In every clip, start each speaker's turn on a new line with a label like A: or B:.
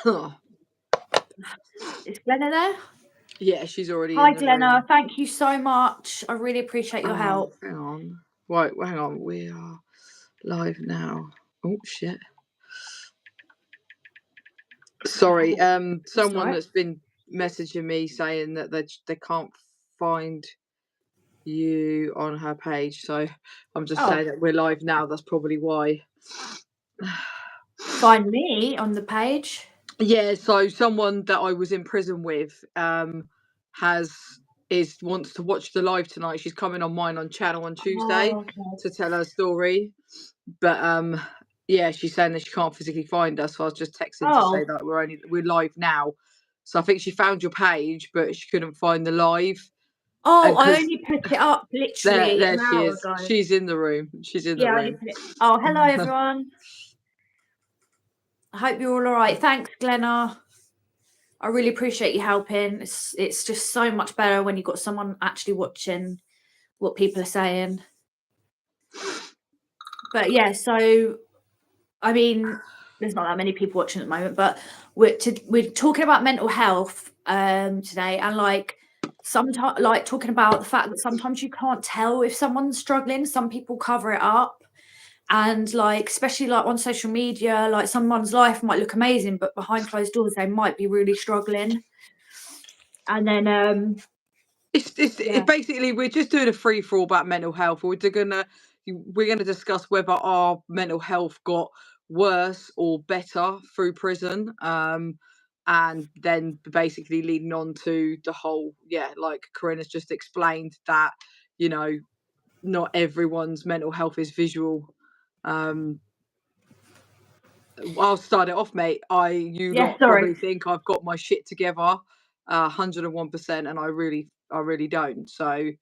A: Is Glenna there?
B: Yeah, she's already
A: Hi,
B: in the
A: Glenna.
B: room.
A: Thank you so much. I really appreciate your help.
B: Hang on. Right, hang on. We are live now. Oh shit. Sorry. Someone that's been messaging me saying that they can't find you on her page, so I'm just saying that we're live now. That's probably why.
A: Find me on the page.
B: Yeah, so someone that I was in prison with wants to watch the live tonight. She's coming on mine on channel on Tuesday to tell her story. But yeah, she's saying that she can't physically find us, so I was just texting to say that we're live now. So I think she found your page, but she couldn't find the live.
A: Oh, I only put it up literally
B: there
A: an
B: she
A: hour
B: is.
A: ago.
B: She's in the room. She's in the room.
A: I only put it. Oh, hello everyone. I hope you're all right. Thanks, Glenna. I really appreciate you helping. It's just so much better when you've got someone actually watching what people are saying. But yeah, so I mean, there's not that many people watching at the moment, but we're talking about mental health today, and like sometimes like talking about the fact that sometimes you can't tell if someone's struggling. Some people cover it up. And like, especially like on social media, like someone's life might look amazing, but behind closed doors, they might be really struggling. And then
B: it's basically we're just doing a free for all about mental health. We're gonna discuss whether our mental health got worse or better through prison. And then basically leading on to the whole, like Corinna's just explained, that not everyone's mental health is visual. I'll start it off, mate. Probably think I've got my shit together 101%, and I really don't. So I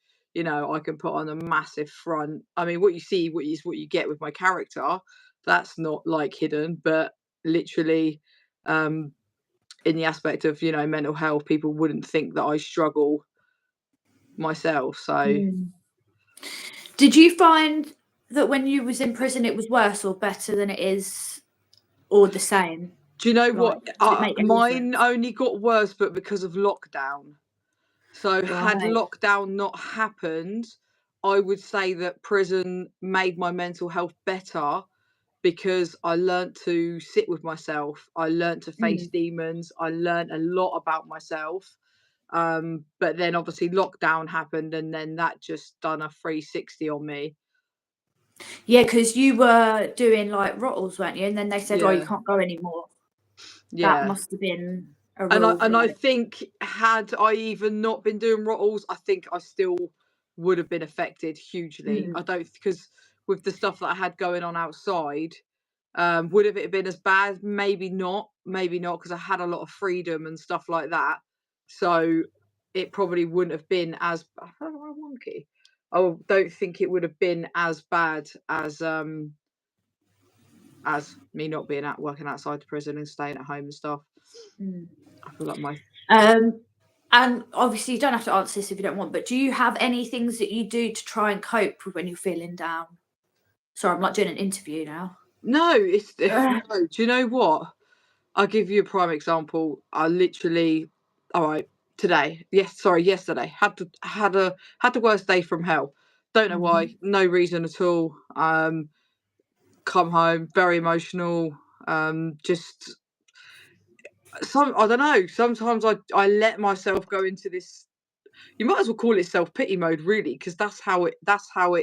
B: can put on a massive front. I mean, what you see, what you get with my character, that's not like hidden, but literally in the aspect of mental health, people wouldn't think that I struggle myself. So
A: did you find that when you was in prison it was worse or better than it is, or the same?
B: Do you know what? Mine only got worse, but because of lockdown. So had lockdown not happened, I would say that prison made my mental health better, because I learnt to sit with myself. I learnt to face demons. I learnt a lot about myself. But then obviously lockdown happened, and then that just done a 360 on me.
A: Yeah, because you were doing like rottles, weren't you? And then they said, "Oh, you can't go anymore." Yeah, that must have been a real.
B: And I think had I even not been doing rottles, I think I still would have been affected hugely. I don't, because with the stuff that I had going on outside, would have it been as bad? Maybe not, because I had a lot of freedom and stuff like that. So it probably wouldn't have been as. I don't think it would have been as bad as me not being working outside the prison and staying at home and stuff. I feel like my
A: and obviously you don't have to answer this if you don't want, but do you have any things that you do to try and cope with when you're feeling down? Sorry, I'm not doing an interview now.
B: No, no. Do you know what? I'll give you a prime example. I literally, yesterday had the worst day from hell. Don't know why, no reason at all. Come home very emotional. Just I don't know. Sometimes I let myself go into this. You might as well call it self-pity mode, really, because that's how it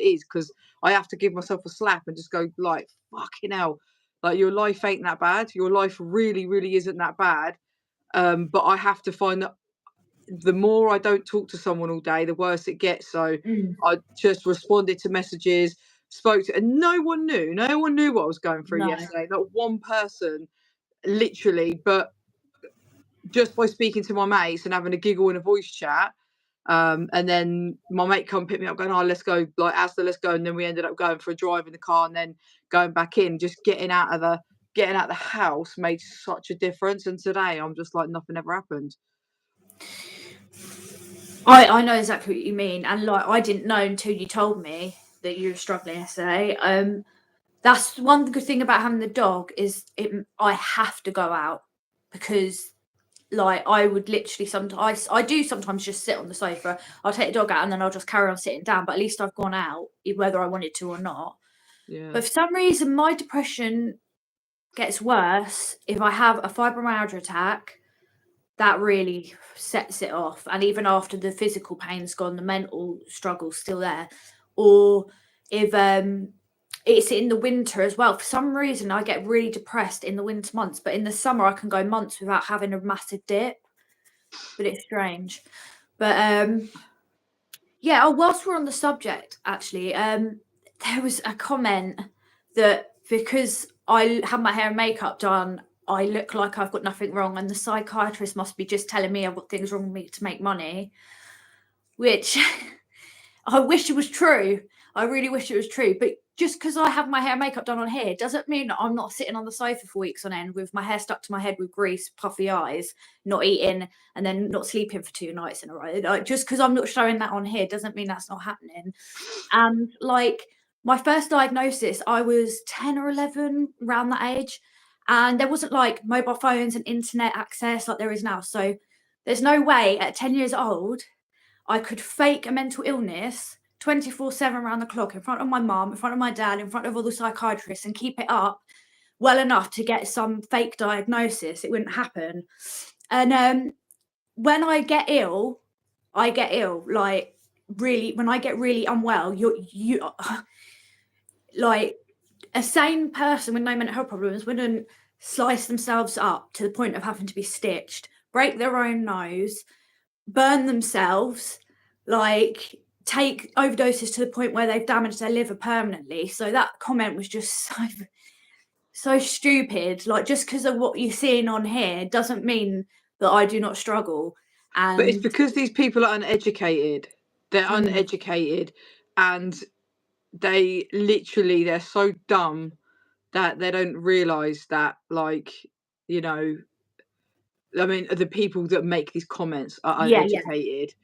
B: is. Because I have to give myself a slap and just go like, fucking hell, like your life ain't that bad. Your life really, really isn't that bad. But I have to find that the more I don't talk to someone all day, the worse it gets. So I just responded to messages, spoke to, and no one knew what I was going through yesterday. Not one person, literally. But just by speaking to my mates and having a giggle and a voice chat, and then my mate come pick me up going, let's go, like Asda, let's go. And then we ended up going for a drive in the car and then going back in. Just getting out of the house made such a difference. And today I'm just like, nothing ever happened.
A: I know exactly what you mean, and like I didn't know until you told me that you were struggling yesterday. That's one good thing about having the dog is I have to go out, because like I would literally sometimes I do sometimes just sit on the sofa. I'll take the dog out and then I'll just carry on sitting down, but at least I've gone out whether I wanted to or not.
B: Yeah.
A: But for some reason my depression gets worse if I have a fibromyalgia attack. That really sets it off, and even after the physical pain's gone, the mental struggle's still there. Or if it's in the winter as well, for some reason I get really depressed in the winter months, but in the summer I can go months without having a massive dip. But it's strange. But yeah, whilst we're on the subject, actually, there was a comment that because I had my hair and makeup done, I look like I've got nothing wrong, and the psychiatrist must be just telling me I've got things wrong with me to make money, which I wish it was true. I really wish it was true. But just because I have my hair and makeup done on here doesn't mean that I'm not sitting on the sofa for weeks on end with my hair stuck to my head with grease, puffy eyes, not eating, and then not sleeping for 2 nights in a row. Like, just because I'm not showing that on here doesn't mean that's not happening. And like my first diagnosis, I was 10 or 11, around that age. And there wasn't like mobile phones and internet access like there is now. So there's no way at 10 years old I could fake a mental illness 24/7 around the clock in front of my mum, in front of my dad, in front of all the psychiatrists and keep it up well enough to get some fake diagnosis. It wouldn't happen. And when I get ill, like really, when I get really unwell, you like a sane person with no mental health problems wouldn't slice themselves up to the point of having to be stitched, break their own nose, burn themselves, like take overdoses to the point where they've damaged their liver permanently. So that comment was just so stupid. Like, just because of what you're seeing on here doesn't mean that I do not struggle. And
B: But it's because these people are uneducated. They're uneducated, and they're so dumb that they don't realise that, like, you know, I mean, the people that make these comments are
A: yeah,
B: uneducated.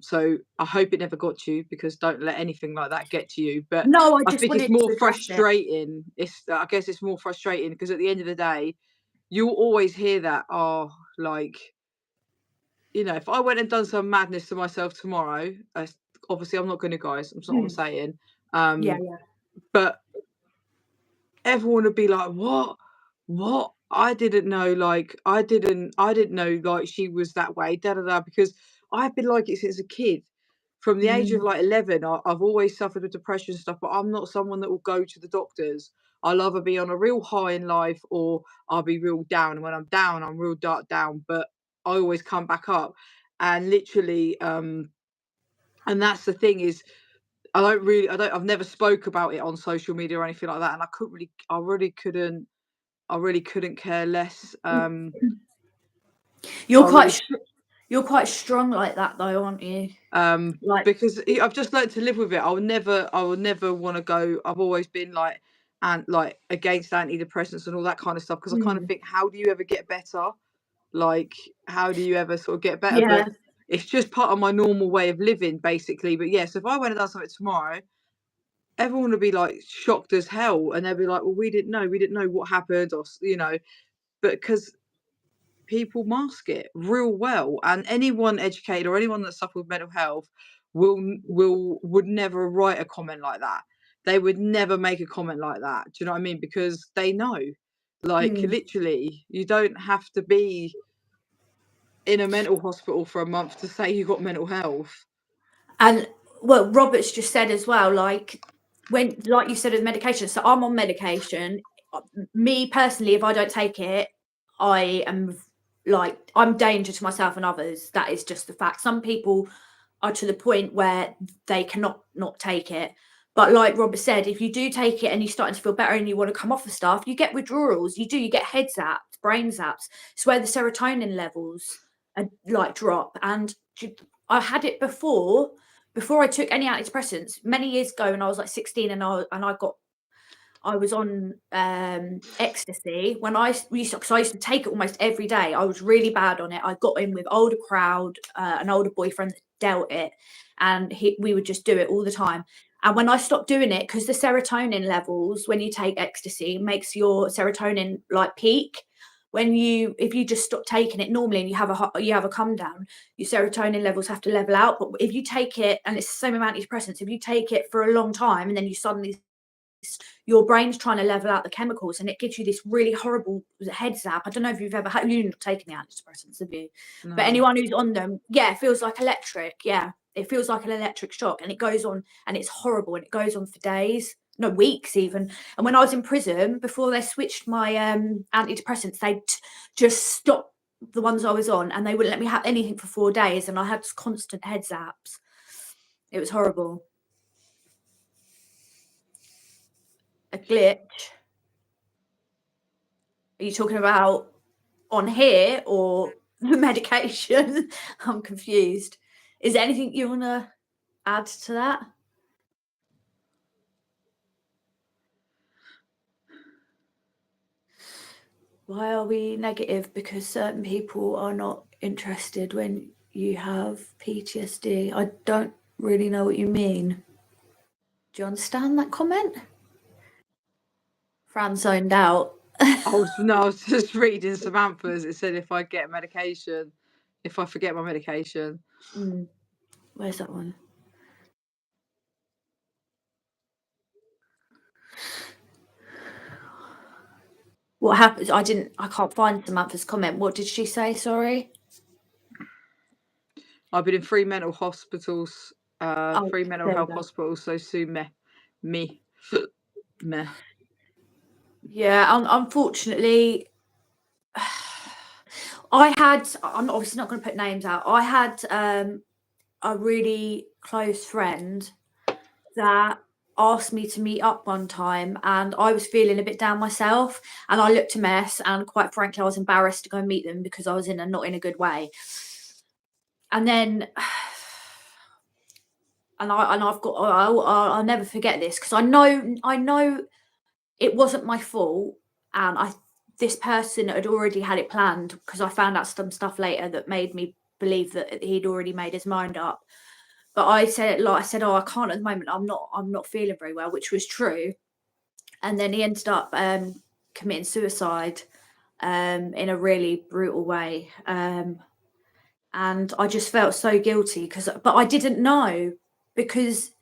B: So I hope it never got to you, because don't let anything like that get to you. But
A: no, I
B: I
A: just
B: think it's
A: wanted
B: more
A: to address it.
B: frustrating. I guess it's more frustrating because at the end of the day, you'll always hear that, oh, like, you know, if I went and done some madness to myself tomorrow, obviously I'm not going to, guys. That's not what I'm saying.
A: Yeah,
B: But everyone would be like, what? I didn't know, like, I didn't know, like, she was that way, da da da, because I've been like it since a kid. From the age of like 11, I've always suffered with depression and stuff, but I'm not someone that will go to the doctors. I'll either be on a real high in life or I'll be real down. And when I'm down, I'm real dark down, but I always come back up. And literally, and that's the thing is, I've never spoke about it on social media or anything like that. And I really couldn't care less.
A: you're
B: I really,
A: you're quite strong like that though, aren't you? Like,
B: because I've just learned to live with it. I will never want to go. I've always been like, and like against antidepressants and all that kind of stuff, because I kind of think, how do you ever get better? Like, how do you ever sort of get better?
A: yeah.
B: But it's just part of my normal way of living, basically. But yes, if I went and done something tomorrow, everyone would be like shocked as hell, and they'd be like, well, we didn't know what happened, or but because people mask it real well, and anyone educated or anyone that suffers with mental health would never write a comment like that. They would never make a comment like that. Do you know what I mean? Because they know, like, literally, you don't have to be in a mental hospital for a month to say you got mental health.
A: And well, Robert's just said as well, like like you said with medication. So I'm on medication. Me personally, if I don't take it, I am like, I'm danger to myself and others. That is just the fact. Some people are to the point where they cannot not take it. But like Robert said, if you do take it and you're starting to feel better and you want to come off the stuff, you get withdrawals. You get head zaps, brain zaps. It's where the serotonin levels are like drop. And I had it before I took any antidepressants many years ago, when I was like 16, and I was on ecstasy when I used to take it almost every day. I was really bad on it. I got in with older crowd, an older boyfriend that dealt it, and we would just do it all the time. And when I stopped doing it, because the serotonin levels when you take ecstasy makes your serotonin like peak if you just stop taking it normally and you have a come down, your serotonin levels have to level out. But if you take it, and it's the same amount of antidepressants, if you take it for a long time and then you suddenly, your brain's trying to level out the chemicals, and it gives you this really horrible head zap. I don't know if you've ever had, you've not taken the antidepressants, have you?
B: No.
A: But anyone who's on them, yeah, it feels like electric. Yeah, it feels like an electric shock, and it goes on, and it's horrible, and it goes on for days, no, weeks even. And when I was in prison, before they switched my antidepressants, they just stopped the ones I was on, and they wouldn't let me have anything for 4 days, and I had constant head zaps. It was horrible. A glitch. Are you talking about on here or the medication? I'm confused. Is there anything you want to add to that? Why are we negative? Because certain people are not interested when you have PTSD. I don't really know what you mean. Do you understand that comment? Fran zoned out.
B: I was just reading Samantha's. It said if I forget my medication.
A: Where's that one? What happens? I can't find Samantha's comment. What did she say? Sorry.
B: I've been in 3 mental hospitals, 3 mental health hospitals, so sue me.
A: Yeah, unfortunately, I'm obviously not going to put names out. I had a really close friend that asked me to meet up one time, and I was feeling a bit down myself, and I looked a mess, and quite frankly, I was embarrassed to go and meet them because I was not in a good way. And then, I'll never forget this, because I know it wasn't my fault, and this person had already had it planned, because I found out some stuff later that made me believe that he'd already made his mind up. But I said, oh, I can't at the moment. I'm not feeling very well, which was true. And then he ended up committing suicide in a really brutal way. And I just felt so guilty but I didn't know, because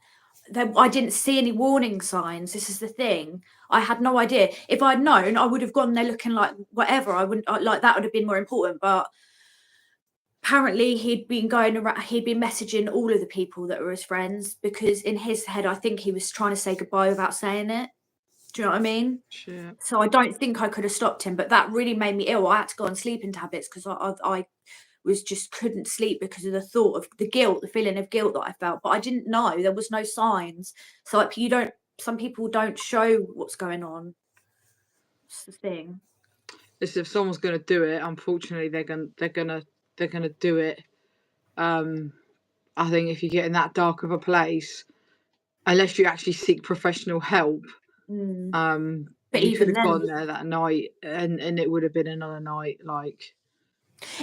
A: I didn't see any warning signs. This is the thing. I had no idea. If I'd known, I would have gone there looking like whatever. I wouldn't like that would have been more important. But apparently he'd been going around, he'd been messaging all of the people that were his friends, because in his head, I think he was trying to say goodbye without saying it. Do you know what I mean?
B: Sure.
A: So I don't think I could have stopped him, but that really made me ill. I had to go on sleeping tablets, because I was just couldn't sleep because of the thought of the feeling of guilt that I felt. But I didn't know, there was no signs. So like some people don't show what's going on. It's the thing.
B: It's if someone's going to do it, unfortunately, they're gonna do it. I think if you get in that dark of a place, unless you actually seek professional help,
A: but
B: you
A: even
B: could have
A: then,
B: gone there that night, and it would have been another night. Like,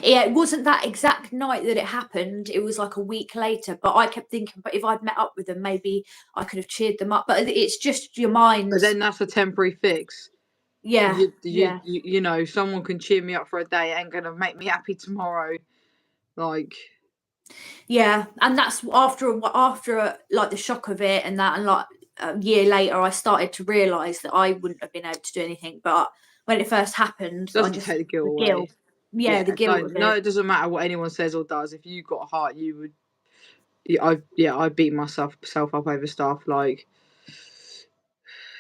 A: yeah, it wasn't that exact night that it happened. It was like a week later. But I kept thinking, but if I'd met up with them, maybe I could have cheered them up. But it's just your mind.
B: But then that's a temporary fix.
A: Yeah,
B: you know, someone can cheer me up for a day, ain't gonna make me happy tomorrow. Like,
A: yeah, and that's after like the shock of it and that, and like a year later, I started to realise that I wouldn't have been able to do anything. But when it first happened,
B: doesn't take the guilt away.
A: Guilt. Yeah, the guilt of it.
B: No, it doesn't matter what anyone says or does. If you got a heart, you would. I beat myself up over stuff. Like,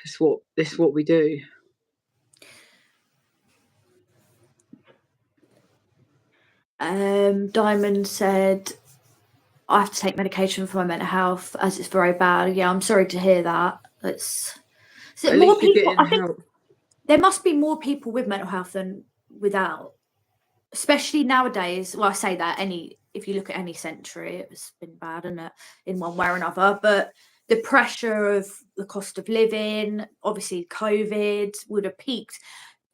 B: it's what we do.
A: Diamond said, I have to take medication for my mental health as it's very bad. Yeah, I'm sorry to hear that. So more people. I think there must be more people with mental health than without, especially nowadays. Well, I say that if you look at any century, it's been bad, isn't it, in one way or another. But the pressure of the cost of living, obviously COVID would have peaked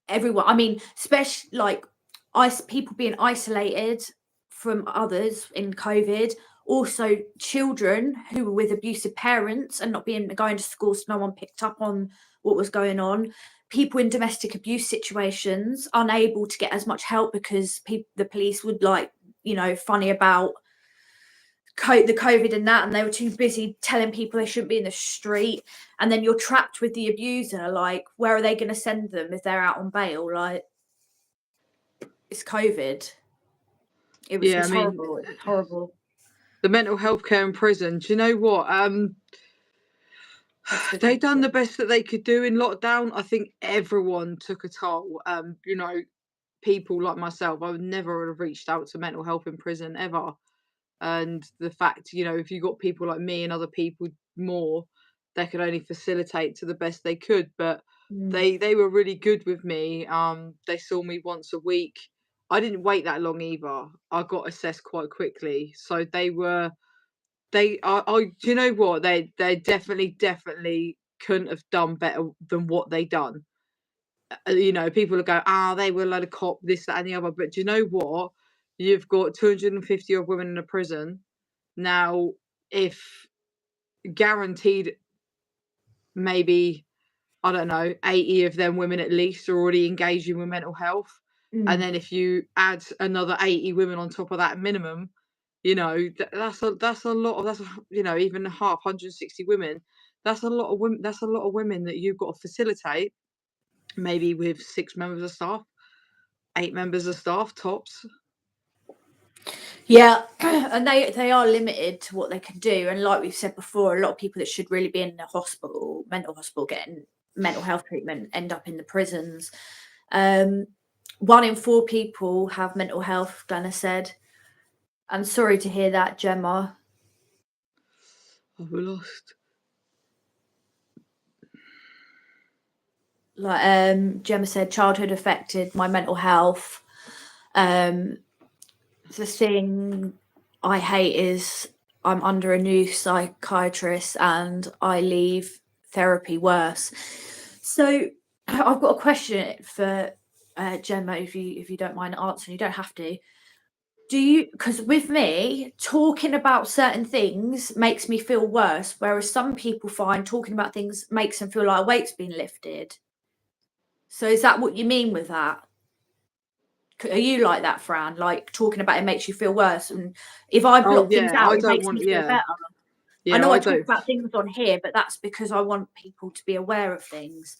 A: everyone. I mean, especially like people being isolated from others in COVID. Also, children who were with abusive parents and not going to school, so no one picked up on what was going on. people in domestic abuse situations unable to get as much help because the police would funny about the COVID and that, and they were too busy telling people they shouldn't be in the street. And then you're trapped with the abuser. Like, where are they going to send them if they're out on bail? Like, it's COVID. It was horrible. It was horrible.
B: The mental health care in prison. Do you know what? They done the best that they could do in lockdown. I think everyone took a toll. People like myself, I would never have reached out to mental health in prison ever. And the fact, if you got people like me and other people more, they could only facilitate to the best they could. But they were really good with me. They saw me once a week. I didn't wait that long either. I got assessed quite quickly. So do you know what? They definitely couldn't have done better than what they done. People will go, they were a load of cop, this, that, and the other. But do you know what? You've got 250 odd women in a prison. Now, if guaranteed maybe, I don't know, 80 of them women at least are already engaging with mental health. And then if you add another 80 women on top of that minimum, that's a lot of, even half, 160 women. That's a lot of women. That's a lot of women that you've got to facilitate, maybe with 6 members of staff, 8 members of staff tops.
A: Yeah, and they are limited to what they can do. And like we've said before, a lot of people that should really be in the hospital, mental hospital, getting mental health treatment, end up in the prisons. 1 in 4 people have mental health, Glenna said. I'm sorry to hear that, Gemma.
B: Oh, we're lost.
A: Like Gemma said, childhood affected my mental health. The thing I hate is I'm under a new psychiatrist and I leave therapy worse. So I've got a question for Gemma, if you don't mind answering. You don't have to. Because with me, talking about certain things makes me feel worse, whereas some people find talking about things makes them feel like a weight's been lifted. So is that what you mean with that? Are you like that, Fran? Like, talking about it makes you feel worse, and if I block things out, it makes me feel better. I know I talk about things on here, but that's because I want people to be aware of things.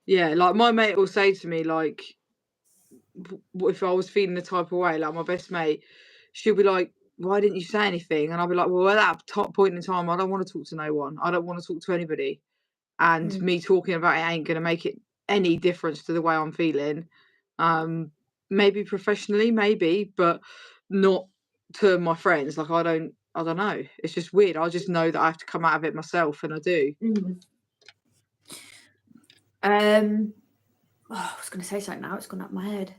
B: Yeah, like my mate will say to me, like, if I was feeling the type of way, like my best mate, she'll be like, why didn't you say anything? And I'll be like, well, at that top point in time, I don't want to talk to no one. I don't want to talk to anybody. And me talking about it ain't going to make it any difference to the way I'm feeling. Maybe professionally, maybe, but not to my friends. Like, I don't know. It's just weird. I just know that I have to come out of it myself, and I do.
A: I was going to say something now. It's gone up my head.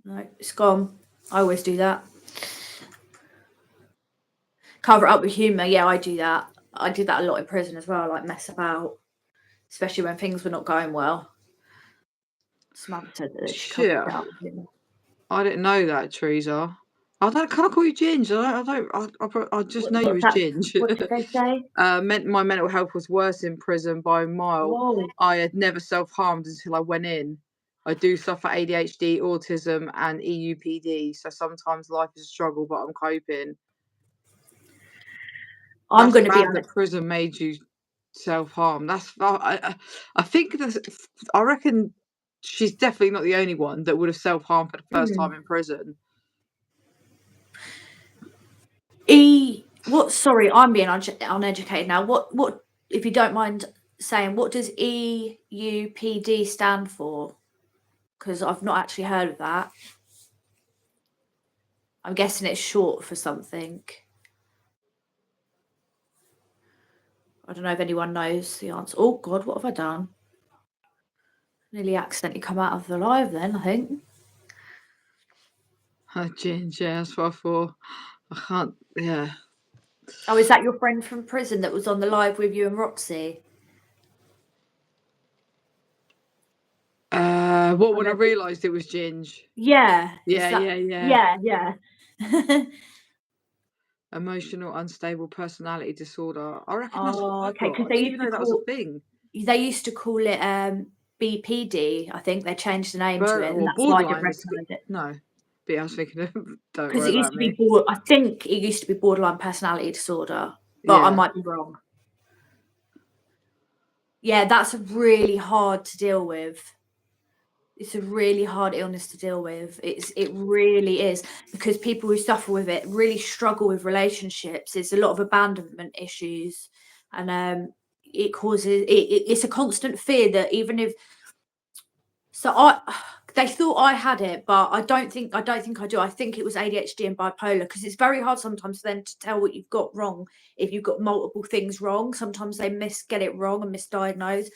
A: No, it's gone. I always do that. Cover it up with humour. Yeah, I do that. I did that a lot in prison as well, like mess about, especially when things were not going well. Samantha said that she covered it up with humour.
B: I didn't know that, Teresa. Can I call you Ginge? I just know you as Ginge.
A: What did they say?
B: My mental health was worse in prison by a mile.
A: Whoa.
B: I had never self-harmed until I went in. I do suffer ADHD, autism, and EUPD, so sometimes life is a struggle, but I'm coping.
A: I'm going to be
B: honest. That prison made you self-harm. I think I reckon she's definitely not the only one that would have self-harmed for the first time in prison.
A: Sorry, I'm being uneducated now. What, if you don't mind saying, what does EUPD stand for? Because I've not actually heard of that. I'm guessing it's short for something. I don't know if anyone knows the answer. Oh God, what have I done? Nearly accidentally come out of the live then, I think.
B: Ginge, yeah, that's what I thought. I can't, yeah.
A: Oh, is that your friend from prison that was on the live with you and Roxy?
B: When I realised it was Ginge.
A: Yeah.
B: Yeah.
A: Yeah.
B: Emotional unstable personality disorder. I reckon that's what
A: Oh,
B: I've
A: okay.
B: got.
A: Because
B: I
A: they
B: didn't even
A: used to
B: know that was a
A: call
B: thing.
A: they used to call it BPD. I think they changed the name to it, and
B: Or
A: that's why I didn't
B: borderline.
A: recognise it.
B: No. But yeah, I was thinking of don't
A: Because
B: worry
A: it used
B: about
A: to be
B: me.
A: I think it used to be borderline personality disorder, but I
B: Yeah.
A: might be wrong. Yeah, that's really hard to deal with. It's a really hard illness to deal with. It really is, because people who suffer with it really struggle with relationships. It's a lot of abandonment issues, and it causes it's a constant fear that even if they thought I had it, but I don't think I do. I think it was ADHD and bipolar, because it's very hard sometimes for them to tell what you've got wrong if you've got multiple things wrong. Sometimes they get it wrong and misdiagnose.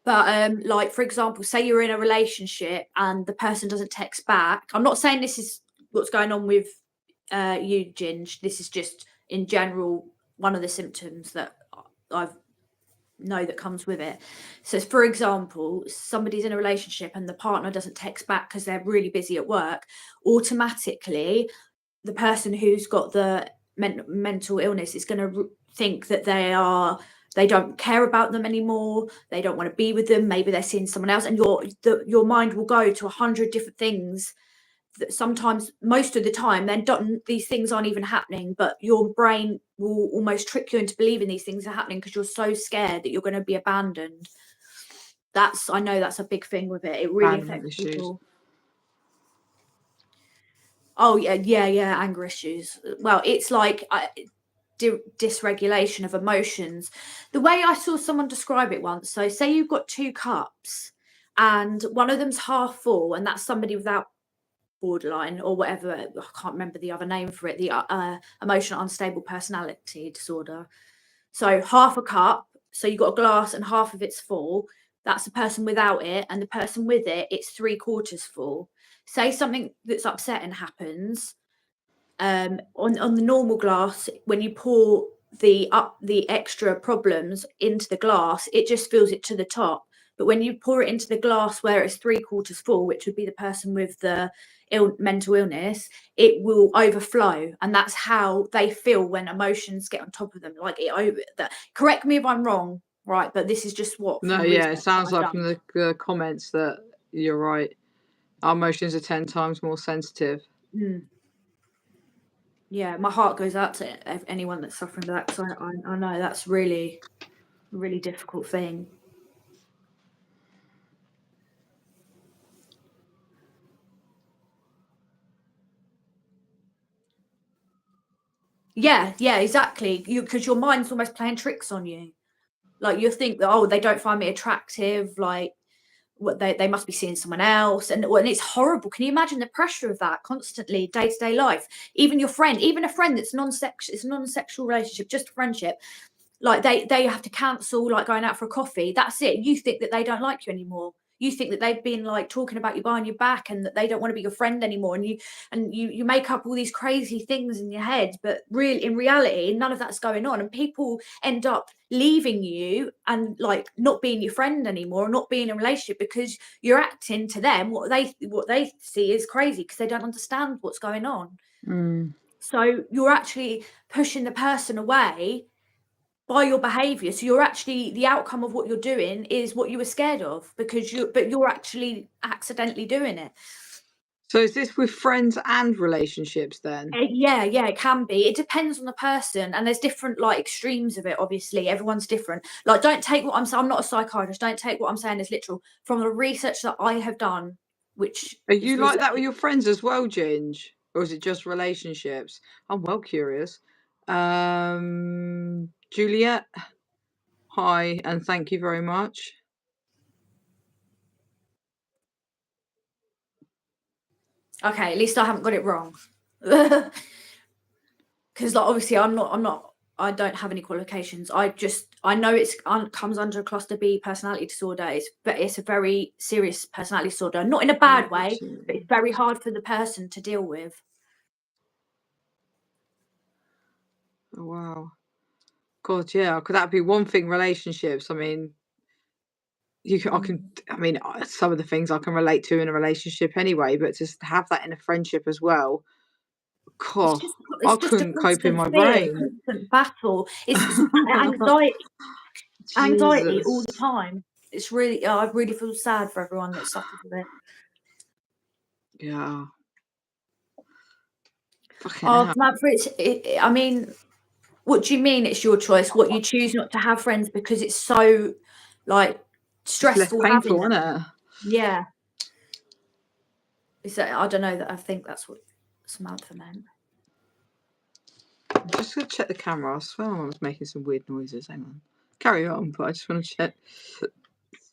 A: But like, for example, say you're in a relationship and the person doesn't text back. I'm not saying this is what's going on with you, Ginge. This is just in general one of the symptoms that I know that comes with it. So, for example, somebody's in a relationship and the partner doesn't text back because they're really busy at work. Automatically, the person who's got the mental illness is going to think that they don't care about them anymore. They don't want to be with them. Maybe they're seeing someone else, and your mind will go to 100 different things. That sometimes, most of the time, these things aren't even happening, but your brain will almost trick you into believing these things are happening because you're so scared that you're going to be abandoned. I know that's a big thing with it. It really
B: Abandonment
A: affects
B: issues.
A: people. Oh yeah, anger issues. Well, it's like dysregulation of emotions. The way I saw someone describe it once, so say you've got two cups and one of them's half full, and that's somebody without borderline or whatever, I can't remember the other name for it, the emotional unstable personality disorder. So half a cup, so you've got a glass and half of it's full. That's the person without it, and the person with it, it's 3/4 full. Say something that's upsetting happens, on the normal glass, when you pour the extra problems into the glass, it just fills it to the top. But when you pour it into the glass where it's 3/4 full, which would be the person with the mental illness, it will overflow, and that's how they feel when emotions get on top of them. Like correct me if I'm wrong, right? But this is just what
B: No,
A: from
B: yeah, it
A: research that
B: sounds
A: I've
B: like
A: done.
B: from the comments that you're right. Our emotions are 10 times more sensitive.
A: Mm. Yeah, my heart goes out to anyone that's suffering with that, because I know that's really a really difficult thing. Yeah, exactly. Because your mind's almost playing tricks on you. Like, you think that, oh, they don't find me attractive, like what they must be seeing someone else, and it's horrible. Can you imagine the pressure of that constantly, day-to-day life? Even your friend, even a friend that's it's a non-sexual relationship, just a friendship, like they have to cancel like going out for a coffee. That's it. You think that they don't like you anymore. You think that they've been like talking about you behind your back, and that they don't want to be your friend anymore, and you make up all these crazy things in your head, but really in reality none of that's going on, and people end up leaving you and like not being your friend anymore, or not being in a relationship, because you're acting to them what they see is crazy, because they don't understand what's going on. So you're actually pushing the person away by your behavior. So you're actually, the outcome of what you're doing is what you were scared of, because you're actually accidentally doing it.
B: So is this with friends and relationships then?
A: Yeah, it can be. It depends on the person, and there's different like extremes of it. Obviously, everyone's different. Like, don't take what I'm saying. I'm not a psychiatrist. Don't take what I'm saying as literal. From the research that I have done, which
B: Are
A: is
B: you like
A: research.
B: that with your friends as well, Ginge? Or is it just relationships? I'm well curious. Juliet, hi, and thank you very much.
A: Okay, at least I haven't got it wrong. Because like, obviously I don't have any qualifications. I know it's comes under cluster B personality disorder, but it's a very serious personality disorder, not in a bad way, but it's very hard for the person to deal with.
B: Oh, wow. God, yeah. Could that be one thing? Relationships. I mean, some of the things I can relate to in a relationship anyway, but just have that in a friendship as well. God,
A: it's
B: I
A: just a
B: couldn't cope in
A: constant
B: my
A: fear,
B: brain.
A: constant battle. It's anxiety all the
B: Jesus.
A: time. It's really, I really feel sad for everyone that suffers with it.
B: Yeah. Fucking
A: Oh,
B: hell.
A: Samantha, I mean, what do you mean it's your choice? What, you choose not to have friends because it's so, like,
B: It's less
A: stressful having
B: painful,
A: them?
B: isn't it?
A: Yeah. Is that, I don't know, that I think that's what Samantha meant.
B: I'm just going to check the camera. I swear I was making some weird noises. Hang on. Carry on, but I just want to check.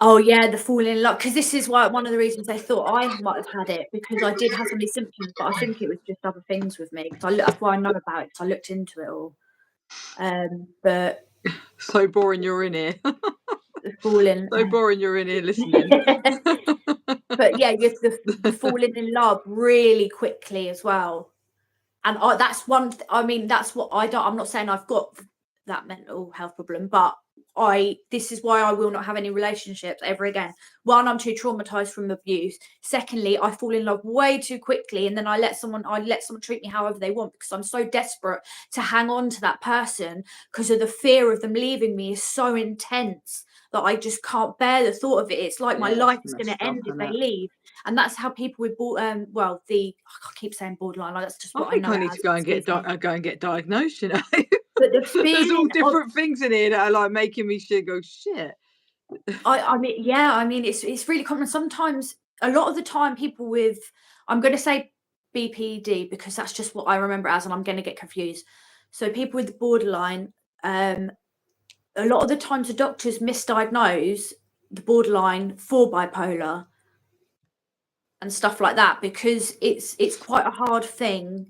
A: Oh yeah, the falling in love, because this is why one of the reasons they thought I might have had it, because I did have some of these symptoms, but I think it was just other things with me. Because that's why I know about it, because I looked into it all. But
B: So boring you're in here.
A: the falling.
B: So boring you're in here listening.
A: But yeah, you have the falling in love really quickly as well, and that's one. I mean, that's what I don't. I'm not saying I've got that mental health problem, but this is why I will not have any relationships ever again. One, I'm too traumatized from abuse. Secondly, I fall in love way too quickly, and then I let someone treat me however they want, because I'm so desperate to hang on to that person, because of the fear of them leaving me is so intense that I just can't bear the thought of it. It's like my life is going to end if they leave. And that's how people with I keep saying borderline, like that's just what I know.
B: I need to go and get diagnosed, you know.
A: But the
B: There's all
A: feeling
B: different things in here that are like making me go shit.
A: I mean, yeah, I mean, it's really common. Sometimes, a lot of the time, people with, I'm going to say BPD because that's just what I remember it as, and I'm going to get confused. So people with borderline, a lot of the times the doctors misdiagnose the borderline for bipolar and stuff like that, because it's quite a hard thing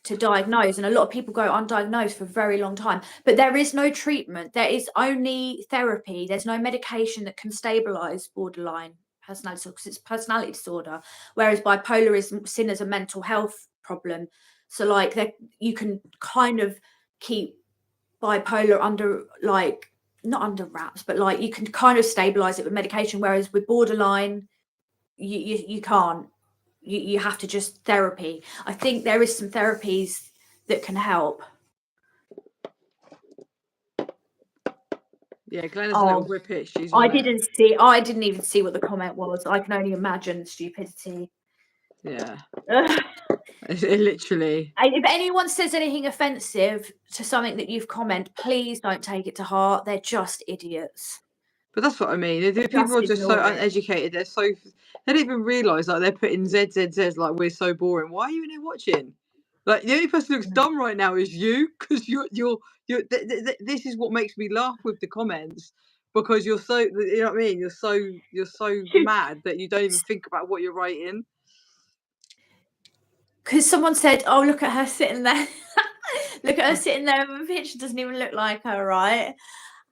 A: to diagnose, and a lot of people go undiagnosed for a very long time. But there is no treatment, there is only therapy. There's no medication that can stabilize borderline personality, because it's a personality disorder, whereas bipolar is seen as a mental health problem. So like you can kind of keep bipolar under, like, not under wraps, but like you can kind of stabilize it with medication, whereas with borderline you can't. You have to just therapy. I think there is some therapies that can help.
B: Yeah, Glenna's a little whippet.
A: I didn't even see what the comment was. I can only imagine the stupidity.
B: Yeah. It literally.
A: If anyone says anything offensive to something that you've commented, please don't take it to heart. They're just idiots.
B: But that's what I mean. People are just so uneducated. They don't even realise, like, they're putting ZZZs, like, we're so boring. Why are you in here watching? Like, the only person who looks dumb right now is you, because this is what makes me laugh with the comments, because you're so, you know what I mean? You're so mad that you don't even think about what you're writing.
A: Because someone said, "Oh, look at her sitting there. Look at her sitting there. The picture doesn't even look like her, right?"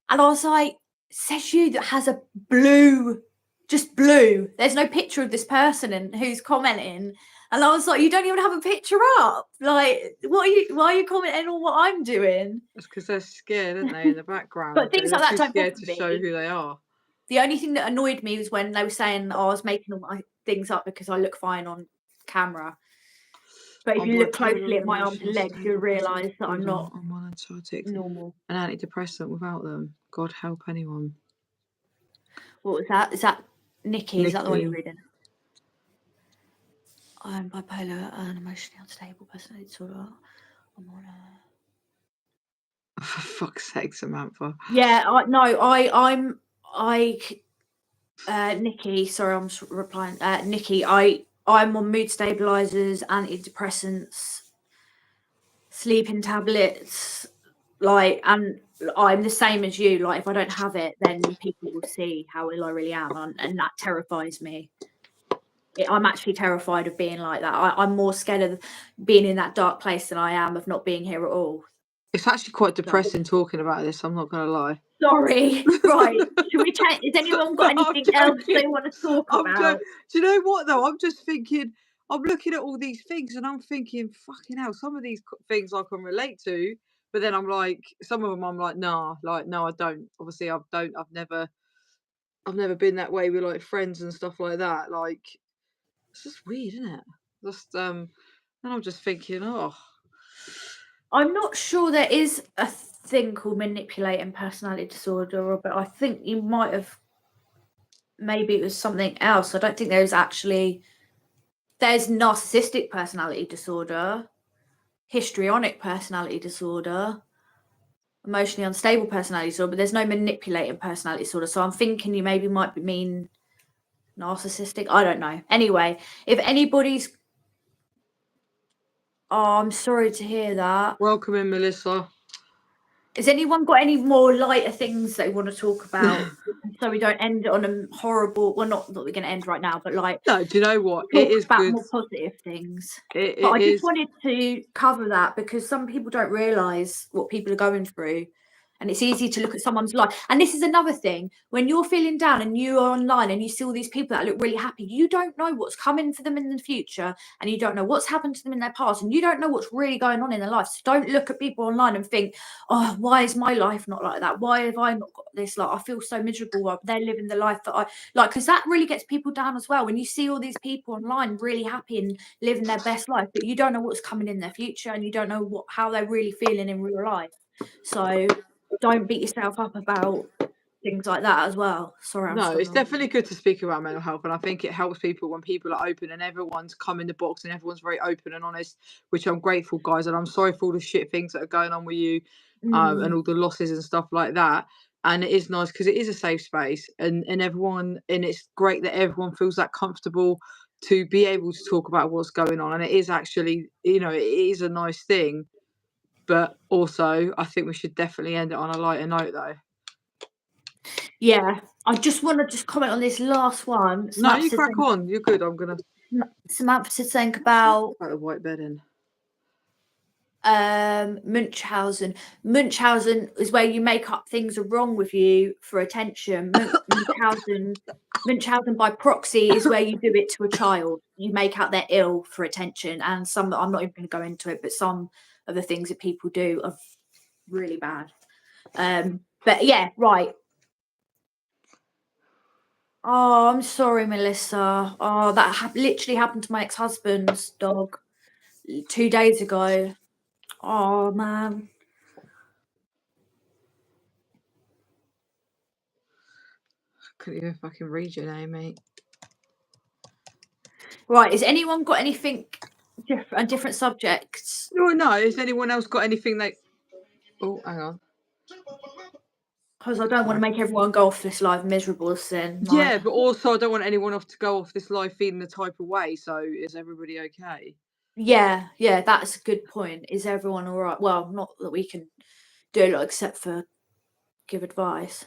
A: And I was like, says you that has a blue, just blue. There's no picture of this person and who's commenting. And I was like, you don't even have a picture up. Like, why are you commenting on what I'm doing?
B: It's because they're scared, aren't they, in the background?
A: But things like that don't
B: scared
A: bother
B: to show
A: me.
B: who they are.
A: The only thing that annoyed me was when they were saying, I was making all my things up because I look fine on camera. But if you look closely at my arms and legs, you'll realise that I'm not normal.
B: An antidepressant without them. God help anyone.
A: What was that? Is that Nikki? Is that the one you're reading? I'm bipolar and emotionally unstable personality disorder. I'm on a...
B: For fuck's sake, Samantha.
A: Yeah, Nikki, sorry, I'm replying. Nikki, I'm on mood stabilizers, antidepressants, sleeping tablets, like, and I'm the same as you. Like, if I don't have it, then people will see how ill I really am, and that terrifies me. I'm actually terrified of being like that. I'm more scared of being in that dark place than I am of not being here at all.
B: It's actually quite depressing talking about this, I'm not going to lie.
A: Sorry. Right. Should we change? Has anyone got anything else they want to talk about?
B: Do you know what, though? I'm just thinking, I'm looking at all these things and I'm thinking, fucking hell, some of these things I can relate to, but then I'm like, some of them I'm like, nah, like, no, I don't. Obviously, I've never been that way with, like, friends and stuff like that. Like, it's just weird, isn't it? Just, And I'm just thinking, oh,
A: I'm not sure there is a thing called manipulating personality disorder, Robert. I think you might have, maybe it was something else. I don't think there's narcissistic personality disorder, histrionic personality disorder, emotionally unstable personality disorder, but there's no manipulating personality disorder. So I'm thinking you maybe might mean narcissistic. I don't know. Anyway, if anybody's... Oh, I'm sorry to hear that.
B: welcome in, Melissa.
A: Has anyone got any more lighter things they want to talk about? So we don't end on a horrible... Well, not that we're going to end right now, but like...
B: No, do you know what?
A: Talk
B: It is
A: about
B: good.
A: more positive things.
B: It
A: But I
B: is.
A: just wanted to cover that because some people don't realise what people are going through. And it's easy to look at someone's life. And this is another thing. When you're feeling down and you are online and you see all these people that look really happy, you don't know what's coming for them in the future. And you don't know what's happened to them in their past. And you don't know what's really going on in their life. So don't look at people online and think, oh, why is my life not like that? Why have I not got this? Like, I feel so miserable while they're living the life that I like. Because that really gets people down as well. When you see all these people online really happy and living their best life, but you don't know what's coming in their future and you don't know how they're really feeling in real life. So don't beat yourself up about things like that as well. Sorry,
B: No, it's definitely good to speak about mental health, and I think it helps people when people are open and everyone's come in the box and everyone's very open and honest, which I'm grateful, guys. And I'm sorry for all the shit things that are going on with you, and all the losses and stuff like that. And it is nice because it is a safe space, and everyone, and it's great that everyone feels that comfortable to be able to talk about what's going on. And it is actually, you know, it is a nice thing, but also I think we should definitely end it on a lighter note, though.
A: Yeah, I just want to comment on this last one.
B: No, you crack on. You're good. I'm gonna.
A: Samantha said something about
B: the white bedding.
A: Munchausen. Munchausen is where you make up things are wrong with you for attention. Munchausen by proxy is where you do it to a child. You make out they're ill for attention, and some, I'm not even going to go into it, but some of the things that people do are really bad. But yeah, right. Oh, I'm sorry, Melissa. Oh, that literally happened to my ex-husband's dog 2 days ago. Oh, man.
B: Couldn't even fucking read your name, mate.
A: Right, has anyone got anything different subjects?
B: No. Has anyone else got anything like... Oh, hang on.
A: Because I don't want to make everyone go off this live miserable sin.
B: Yeah, but also I don't want anyone to go off this live feeling the type of way. So is everybody okay?
A: Yeah, that's a good point. Is everyone all right? Well, not that we can do a lot except for give advice.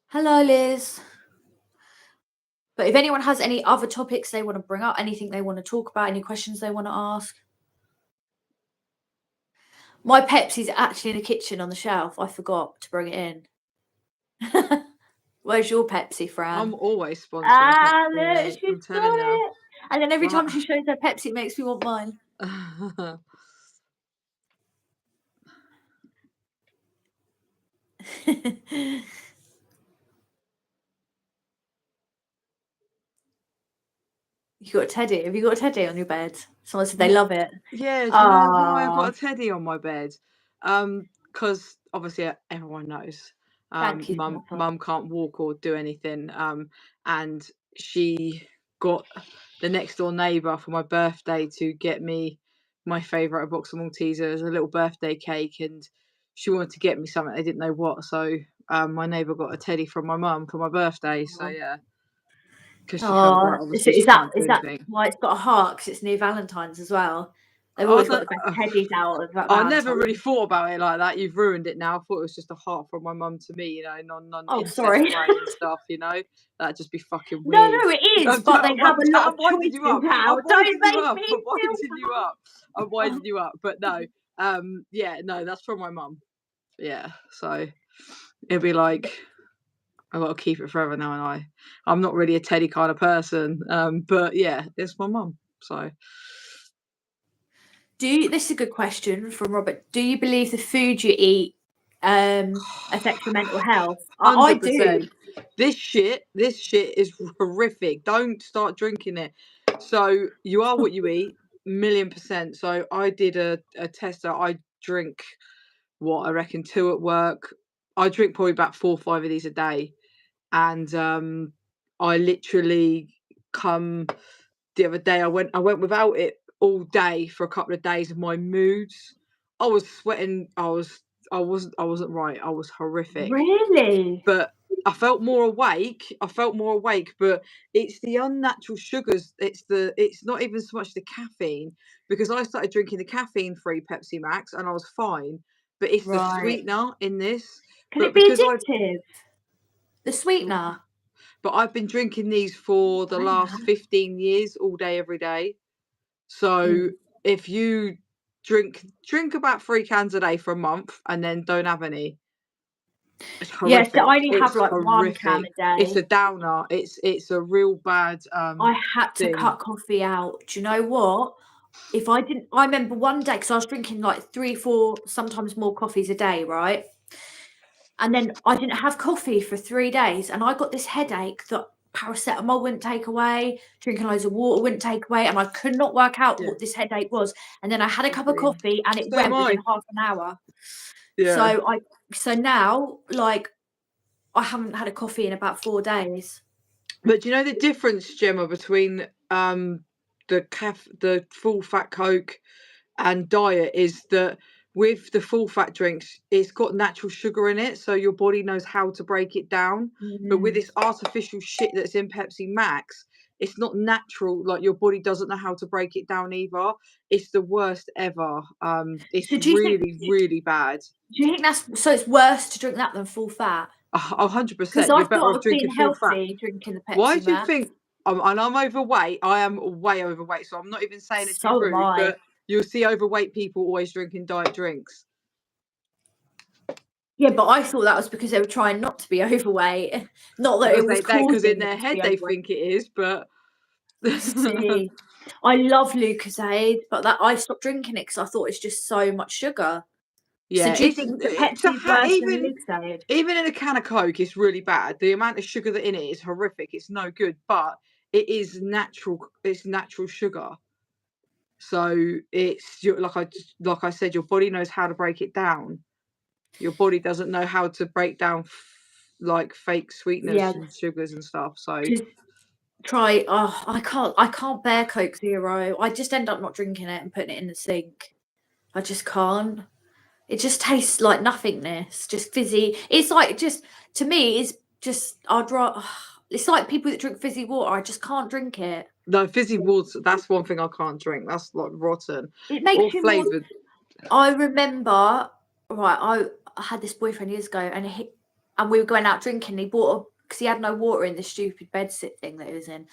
A: Hello, Liz. But if anyone has any other topics they want to bring up, anything they want to talk about, any questions they want to ask. My Pepsi's actually in the kitchen on the shelf. I forgot to bring it in. Where's your Pepsi, Fran?
B: I'm always sponsoring
A: Look, she's got it. And then every time she shows her Pepsi, it makes me want mine. You got a teddy? Have you got a teddy on your bed? Someone said they love it.
B: Yeah, do you know why I've got a teddy on my bed? Because obviously everyone knows. Mum can't walk or do anything. And she got the next door neighbour for my birthday to get me my favourite, a box of Maltesers, a little birthday cake, and she wanted to get me something. They didn't know what, so my neighbour got a teddy from my mum for my birthday. So yeah. Because she felt like obviously
A: is that why it's got a heart? Because it's near Valentine's as well. They've always got the best teddies out of that.
B: I never really thought about it like that. You've ruined it now. I thought it was just a heart from my mum to me, you know,
A: sorry.
B: And stuff, you know. That'd just be fucking weird.
A: No, it is, but they have a lot of choices now. Don't make me
B: I'm winding you up, but no. Yeah, no, that's from my mum. Yeah, so it'd be like, I've got to keep it forever now, and I'm not really a teddy kind of person, but yeah, it's my mum. So,
A: this is a good question from Robert. Do you believe the food you eat affects your mental health?
B: 100%.
A: I do.
B: This shit is horrific. Don't start drinking it. So you are what you eat. 1,000,000%. So I did a test that I drink, what I reckon 2 at work. I drink probably about 4 or 5 of these a day, and I literally come the other day. I went without it all day for a couple of days, and my moods. I was sweating. I wasn't right. I was horrific.
A: Really?
B: But I felt more awake. But it's the unnatural sugars. It's not even so much the caffeine, because I started drinking the caffeine-free Pepsi Max and I was fine. But it's the
A: Right.
B: sweetener in this.
A: Can
B: But
A: it be
B: because
A: addictive? The sweetener?
B: I've been drinking these for the last 15 years, all day, every day. So if you drink about 3 cans a day for a month and then don't have any, it's
A: Yes, I
B: horrific.
A: only have
B: It's
A: like 1 can
B: horrific.
A: a
B: It's
A: day.
B: a downer. It's a real bad
A: I had to
B: thing.
A: cut coffee out. Do you know what? If I didn't, I remember one day, because I was drinking like 3, 4, sometimes more coffees a day, right? And then I didn't have coffee for 3 days, and I got this headache that paracetamol wouldn't take away, drinking loads of water wouldn't take away, and I could not work out
B: Yeah.
A: what this headache was. And then I had a cup of
B: Agreed.
A: coffee, and it
B: So am
A: went
B: I.
A: within half an hour.
B: Yeah.
A: So now, like, I haven't had a coffee in about 4 days.
B: But do you know the difference, Gemma, between the full fat Coke and diet is that with the full fat drinks, it's got natural sugar in it, so your body knows how to break it down. But with this artificial shit that's in Pepsi Max, it's not natural. Like, your body doesn't know how to break it down either. It's the worst ever. It's
A: So do you think
B: really bad.
A: that's so it's worse to drink that than full fat? 'Cause
B: 100%.
A: I
B: You're better
A: thought I
B: off
A: was being
B: drinking full fat.
A: healthy drinking the
B: Why
A: Pepsi
B: do you
A: Max.
B: think and I'm overweight? I am way overweight, so I'm not even saying it to be
A: So am
B: rude,
A: I.
B: but you'll see overweight people always drinking diet drinks.
A: Yeah, but I thought that was because they were trying not to be overweight, not that it was
B: Because in
A: causing them
B: their
A: to be
B: head they
A: overweight.
B: think it is, but
A: I see. I love Lucozade, but that I stopped drinking it because I thought it's just so much sugar. So
B: yeah,
A: do you
B: it's
A: think the
B: to
A: Pepsi's worse than Lucozade?
B: even in a can of Coke, it's really bad. The amount of sugar that in it is horrific. It's no good, but it is natural. It's natural sugar. So like I said, your body knows how to break it down. Your body doesn't know how to break down like fake
A: Yeah,
B: sweeteners and sugars and stuff. So
A: just I can't bear Coke Zero. I just end up not drinking it and putting it in the sink. I just can't. It just tastes like nothingness, just fizzy. It's like just to me, it's just it's like people that drink fizzy water. I just can't drink it.
B: no, fizzy water. That's one thing I can't drink. That's like rotten
A: It
B: or
A: makes you more.
B: flavored.
A: I remember, right? I had this boyfriend years ago, and we were going out drinking. He bought because he had no water in the stupid bedsit thing that he was in,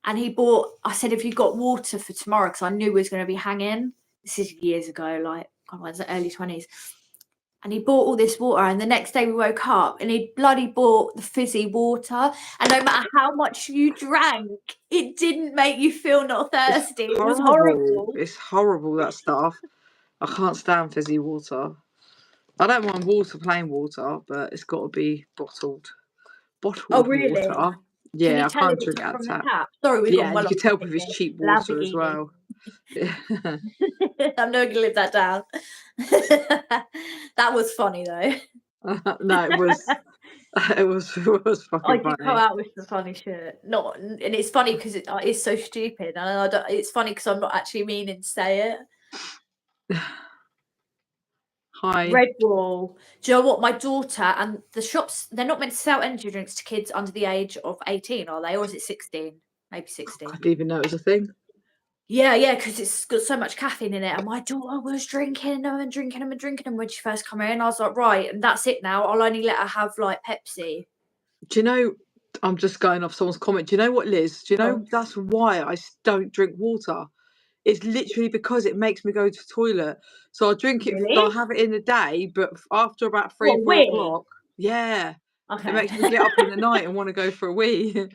A: and he bought. I said, "Have you got water for tomorrow?" Because I knew we was going to be hanging. This is years ago, like God, I was in early 20s. And he bought all this water, and the next day we woke up and he bloody bought the fizzy water. And no matter how much you drank, it didn't make you feel not thirsty. It was horrible.
B: It's horrible, that stuff. I can't stand fizzy water. I don't mind plain water, but it's got to be bottled.
A: Oh,
B: Bottled
A: really?
B: water.
A: Can
B: Yeah,
A: you
B: I
A: tell if
B: can't
A: it's
B: drink it out of
A: from the
B: tap.
A: tap? Sorry, we've
B: Yeah,
A: gone
B: and you
A: well
B: can
A: off
B: tell
A: topic
B: with his
A: here.
B: cheap water as
A: Lamborghini.
B: well.
A: I'm never gonna live that down. That was funny though.
B: No, it was
A: I
B: fucking
A: did come
B: funny.
A: out with some funny shit. Not, and it's funny because it's so stupid, and I don't. It's funny because I'm not actually meaning to say it.
B: Hi.
A: Red Wall. Do you know what? My daughter and the shops, they're not meant to sell energy drinks to kids under the age of 18, are they? Or is it 16? Maybe 16.
B: I didn't even know it was a thing.
A: Yeah, because it's got so much caffeine in it. And my daughter was drinking them and drinking them and drinking them when she first came in. I was like, right, and that's it now. I'll only let her have like Pepsi.
B: Do you know, I'm just going off someone's comment. Do you know what, Liz? Do you know that's why I don't drink water? It's literally because it makes me go to the toilet. So I'll drink it,
A: Really?
B: I'll have it in the day, but after about 3,
A: What,
B: 4
A: wee?
B: o'clock, yeah,
A: Okay.
B: it makes me get up in the night and want to go for a wee.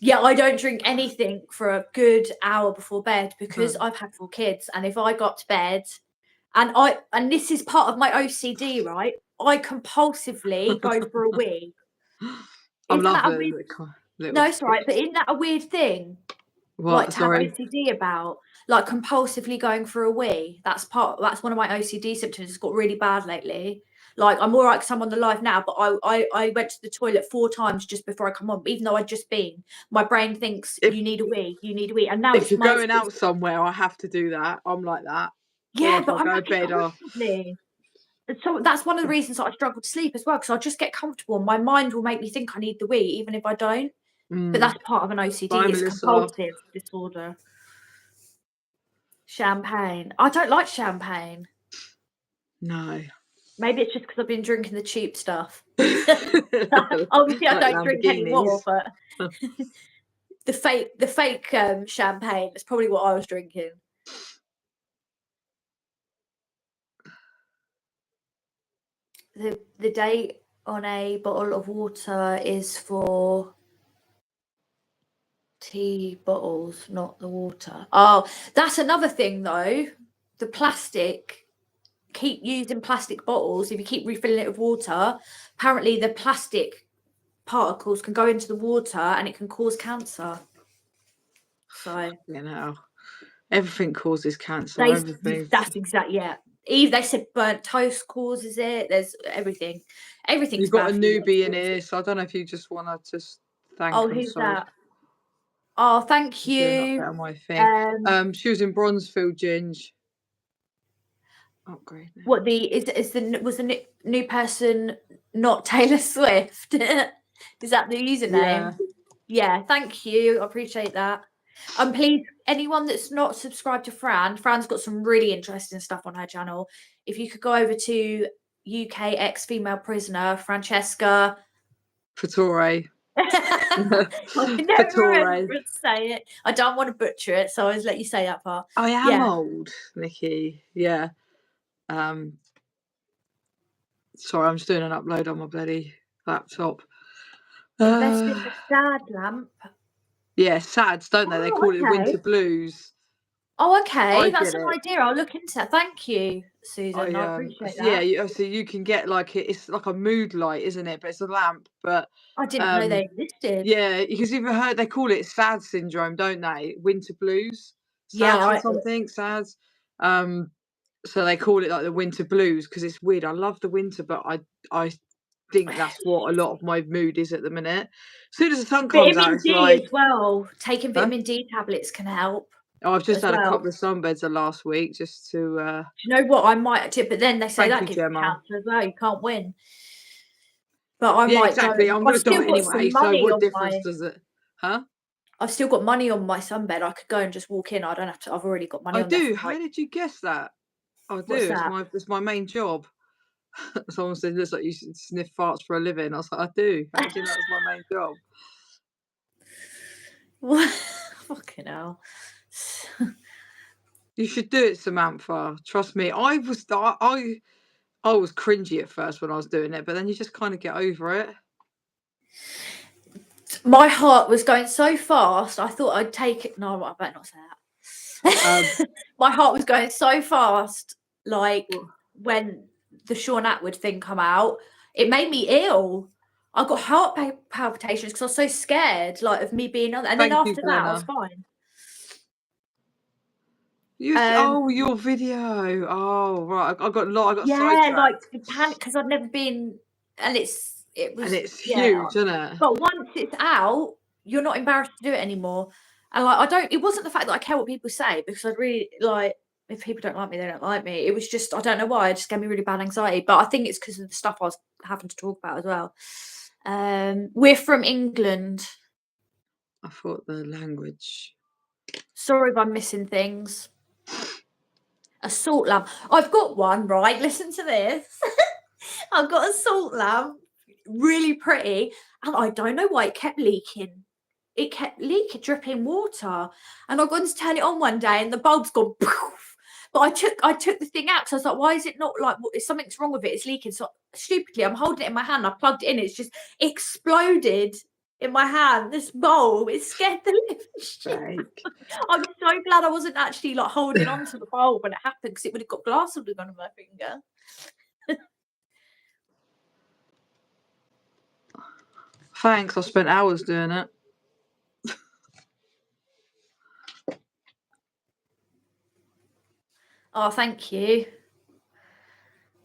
A: Yeah, I don't drink anything for a good hour before bed because I've had 4 kids, and if I got to bed, and this is part of my OCD, right? I compulsively go for a wee.
B: I'm
A: Isn't that a
B: loving
A: weird?
B: little
A: No, it's all right, but isn't that a weird thing? like
B: What?
A: to have
B: Sorry.
A: OCD about, like compulsively going for a wee. That's one of my OCD symptoms. It's got really bad lately. Like I'm all right because I'm on the live now, but I went to the toilet 4 times just before I come on, even though I'd just been. My brain thinks
B: If
A: you need a wee, and now
B: if
A: it's
B: you're going out somewhere, I have to do that. I'm like that. Or
A: yeah,
B: if
A: but
B: I
A: I'm
B: go to
A: like
B: bed, I'll
A: constantly. So that's one of the reasons that I struggle to sleep as well, because I'll just get comfortable and my mind will make me think I need the wee, even if I don't. But that's part of an OCD.
B: Bye,
A: It's a
B: Melissa.
A: compulsive disorder. Champagne. I don't like champagne.
B: No.
A: Maybe it's just because I've been drinking the cheap stuff.
B: Like
A: Obviously, I don't drink anymore,
B: Lamborghinis.
A: but the fake champagne is probably what I was drinking. The date on a bottle of water is for tea bottles, not the water. Oh, that's another thing though. The plastic, keep using plastic bottles. If you keep refilling it with water, apparently the plastic particles can go into the water and it can cause cancer. So
B: You know, everything causes cancer.
A: that's exactly Eve, they said burnt toast causes it. There's everything. Everything's
B: You've got
A: bad
B: a
A: for you.
B: newbie in here, so I don't know if you just want to just thank
A: Oh,
B: them.
A: who's
B: Sorry,
A: that? Oh, thank
B: I'm doing that
A: you.
B: bit on my thing. She was in Bronzefield, Ginge. Upgrade now.
A: What was the new person not Taylor Swift? Is that the username? Yeah, thank you. I appreciate that. Please, anyone that's not subscribed to Fran's got some really interesting stuff on her channel. If you could go over to UK ex-female prisoner Francesca.
B: Fattore.
A: I never remember to say it. I don't want to butcher it, so I always let you say that part.
B: I am old, Nikki. Yeah. Sorry, I'm just doing an upload on my bloody laptop.
A: Invest in the sad lamp.
B: Yeah, SADs, don't they? They call it the winter blues.
A: Oh, okay. That's
B: get
A: an
B: it.
A: idea. I'll look into that. Thank you, Susan. I appreciate that.
B: Yeah, so you can get like it's like a mood light, isn't it? But it's a lamp. But
A: I didn't know they existed.
B: yeah, because you've heard they call it SAD syndrome, don't they? Winter blues.
A: Yeah,
B: SADs or something. SADs. So they call it like the winter blues because it's weird. I love the winter, but I think that's what a lot of my mood is at the minute. As soon as the sun comes out,
A: vitamin
B: it's
A: D
B: like
A: as well. Taking vitamin D tablets can help.
B: oh, I've just
A: as
B: had a
A: well.
B: couple of sunbeds the last week just to.
A: Do you know what I might do? But then they say
B: Thank
A: that
B: you,
A: gives you
B: Gemma.
A: cancer as well. You can't win. But I
B: Yeah,
A: might
B: exactly.
A: go.
B: I'm going
A: I've
B: to die
A: still got
B: anyway.
A: some
B: So
A: money
B: what
A: on
B: difference
A: my.
B: does it? Huh?
A: I've still got money on my sunbed. I could go and just walk in. I don't have to. I've already got money
B: I
A: on there.
B: do.
A: For
B: How did you guess that? I do.
A: What's that?
B: It's my main job. Someone said, "Looks like you sniff farts for a living." I was like, "I do." How do you know it's my main job?
A: What? Fucking hell.
B: You should do it, Samantha. Trust me. I was cringy at first when I was doing it, but then you just kind of get over it.
A: My heart was going so fast. I thought I'd take it. No, I better not say that. My heart was going so fast, like when the Sean Atwood thing come out. It made me ill. I got heart palpitations because I was so scared, like of me being on. And then after that, I was fine.
B: Your video. Oh right, I got sidetracked.
A: Like the panic because I'd never been, and it's
B: huge, isn't it?
A: But once it's out, you're not embarrassed to do it anymore. And like it wasn't the fact that I care what people say, because I'd really like, if people don't like me, they don't like me. It was just, I don't know why, it just gave me really bad anxiety. But I think it's because of the stuff I was having to talk about as well. We're from England.
B: I thought the language.
A: Sorry if I'm missing things. A salt lamp. I've got one, right? Listen to this. I've got a salt lamp, really pretty, and I don't know why it kept leaking. It kept leaking, dripping water, and I got to turn it on one day, and the bulb's gone poof. But I took the thing out because I was like, why is it not like? Something's wrong with it. It's leaking. So stupidly, I'm holding it in my hand. I plugged it in. It's just exploded in my hand. This bulb. It scared the living shit. I'm so glad I wasn't actually like holding on to the bulb when it happened, because it would have got glass all on my finger.
B: Thanks. I spent hours doing it.
A: Oh, thank you.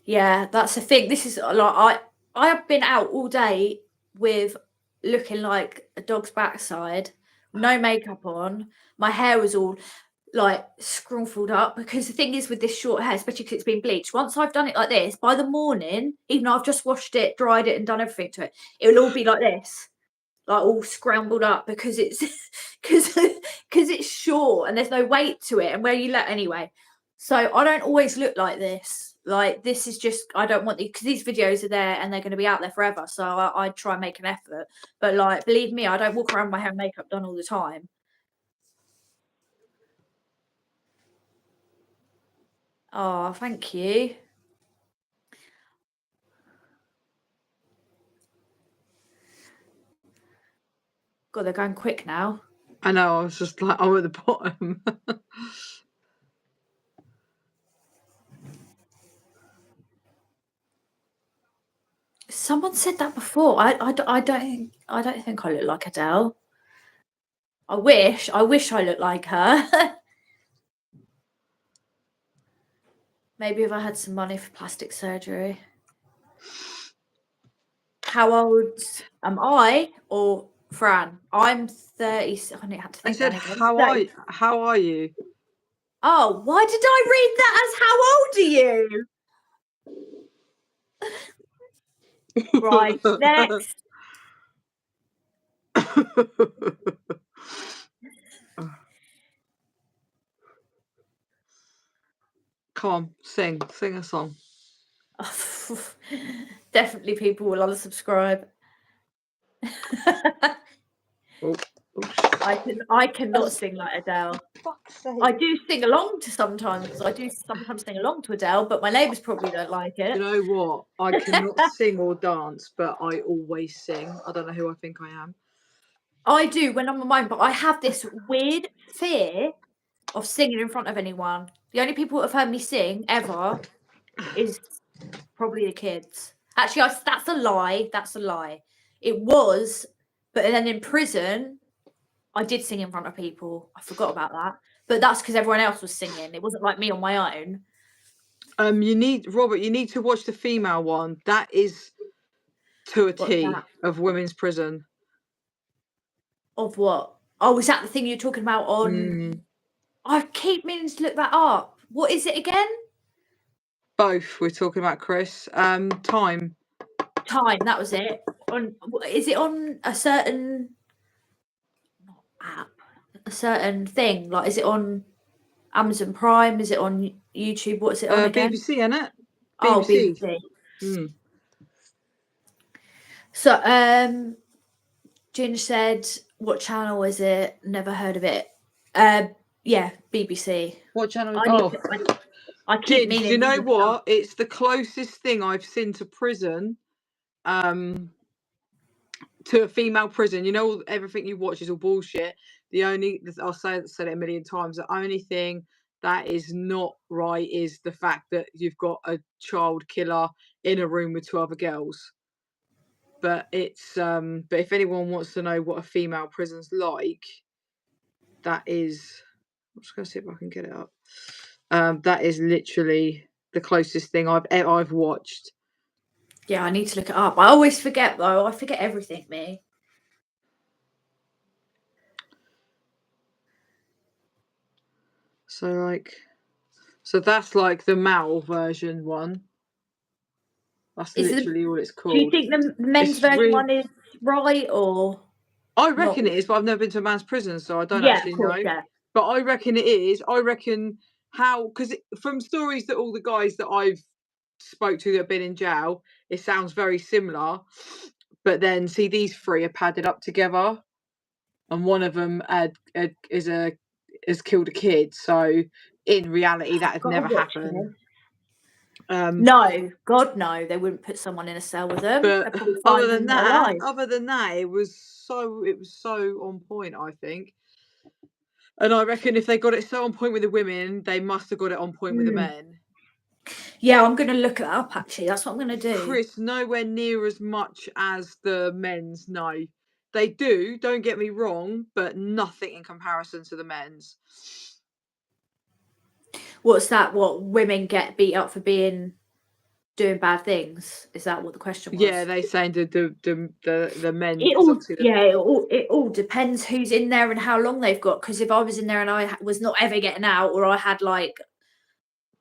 A: Yeah, that's the thing. This is like I have been out all day with looking like a dog's backside, no makeup on. My hair was all like scruffled up because the thing is with this short hair, especially because it's been bleached, once I've done it like this, by the morning, even though I've just washed it, dried it, and done everything to it, it will all be like this, like all scrambled up because it's because it's short and there's no weight to it, and where you let anyway. So I don't always look like this. Like this is just I don't want because these videos are there and they're going to be out there forever. So I try and make an effort, but like believe me, I don't walk around with my hair and makeup done all the time. Oh, thank you. God, they're going quick now.
B: I know, I was just like, I'm at the bottom.
A: Someone said that before. I don't think I look like Adele. I wish I looked like her. Maybe if I had some money for plastic surgery. How old am I or Fran? I'm 30. I had to think.
B: I said,
A: again.
B: how are you?
A: Oh, why did I read that as how old are you? Right, next.
B: Come on, sing a song.
A: Definitely people will unsubscribe.
B: Oh,
A: I cannot sing like Adele.
B: fuck's sake.
A: I do sing along to sometimes. I do sometimes sing along to Adele, but my neighbours probably don't like it.
B: You know what? I cannot sing or dance, but I always sing. I don't know who I think I am.
A: I do when I'm on my own, but I have this weird fear of singing in front of anyone. The only people that have heard me sing ever is probably the kids. Actually, that's a lie. That's a lie. It was, but then in prison, I did sing in front of people. I forgot about that. But that's because everyone else was singing. It wasn't like me on my own.
B: You need to watch the female one. That is to a T of women's prison.
A: Of what? Oh, is that the thing you're talking about on? I keep meaning to look that up. What is it again?
B: Both. We're talking about Chris. Time.
A: That was it. Is it on a certain app? A certain thing? Like, is it on Amazon Prime? Is it on YouTube? What's it on again?
B: BBC, innit?
A: Oh,
B: BBC.
A: BBC. So, Ginge said, "What channel is it? Never heard of it." Yeah, BBC.
B: What channel?
A: I keep meaning.
B: Do you know what? It's the closest thing I've seen to prison. To a female prison. You know, everything you watch is all bullshit. I'll said it a million times. The only thing that is not right is the fact that you've got a child killer in a room with 2 other girls. But it's but if anyone wants to know what a female prison's like, that is, I'm just gonna see if I can get it up. That is literally the closest thing I've watched.
A: Yeah, I need to look it up. I always forget though. I forget everything, me.
B: So that's like the male version one. That's literally all it's called.
A: Do you think the men's version one is right or?
B: I reckon it is, but I've never been to a man's prison, so I don't actually know.
A: Yeah.
B: But I reckon it is. I reckon because from stories that all the guys that I've spoke to that have been in jail, it sounds very similar. But then see, these 3 are padded up together, and one of them has killed a kid. So in reality, that has never happened.
A: No, God no, they wouldn't put someone in a cell with them.
B: But other than that, it was so on point, I think. And I reckon if they got it so on point with the women, they must have got it on point with the men.
A: Yeah, I'm gonna look it up actually. That's what I'm gonna do.
B: Chris, nowhere near as much as the men's, no. They do, don't get me wrong, but nothing in comparison to the men's.
A: What's that? What women get beat up for doing bad things? Is that what the question was?
B: Yeah, they saying the men.
A: It
B: 'cause
A: all,
B: obviously
A: yeah, it all depends who's in there and how long they've got. Because if I was in there and I was not ever getting out, or I had like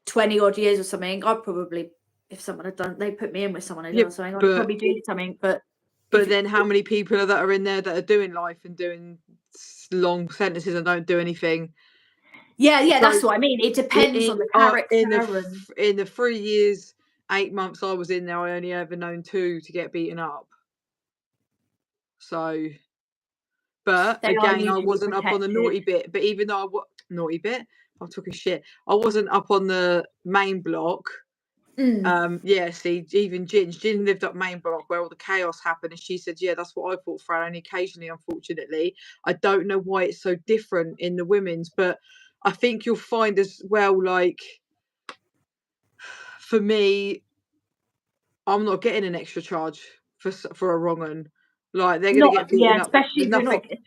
A: 20 odd years or something, I'd probably, if someone had done, they put me in with someone who
B: Yeah,
A: done something, I'd
B: but
A: probably do something. But
B: then how many people that are in there that are doing life and doing long sentences and don't do anything?
A: yeah,
B: So
A: that's what I mean. It depends on the character and
B: in the 3 years, 8 months I was in there, I only ever known 2 to get beaten up. So, but
A: they are
B: again, I
A: usually
B: wasn't up on the
A: protected.
B: naughty bit. But even though naughty bit, I'm talking shit. I wasn't up on the main block. Yeah, see, even Jin lived up main block where all the chaos happened, and she said, yeah, that's what I thought, Fran. Only occasionally, unfortunately, I don't know why it's so different in the women's, but I think you'll find as well, like, for me, I'm not getting an extra charge for a wrong un. Like, they're gonna
A: Not,
B: get
A: yeah,
B: beaten up.
A: especially
B: There's
A: if you're
B: nothing.
A: not,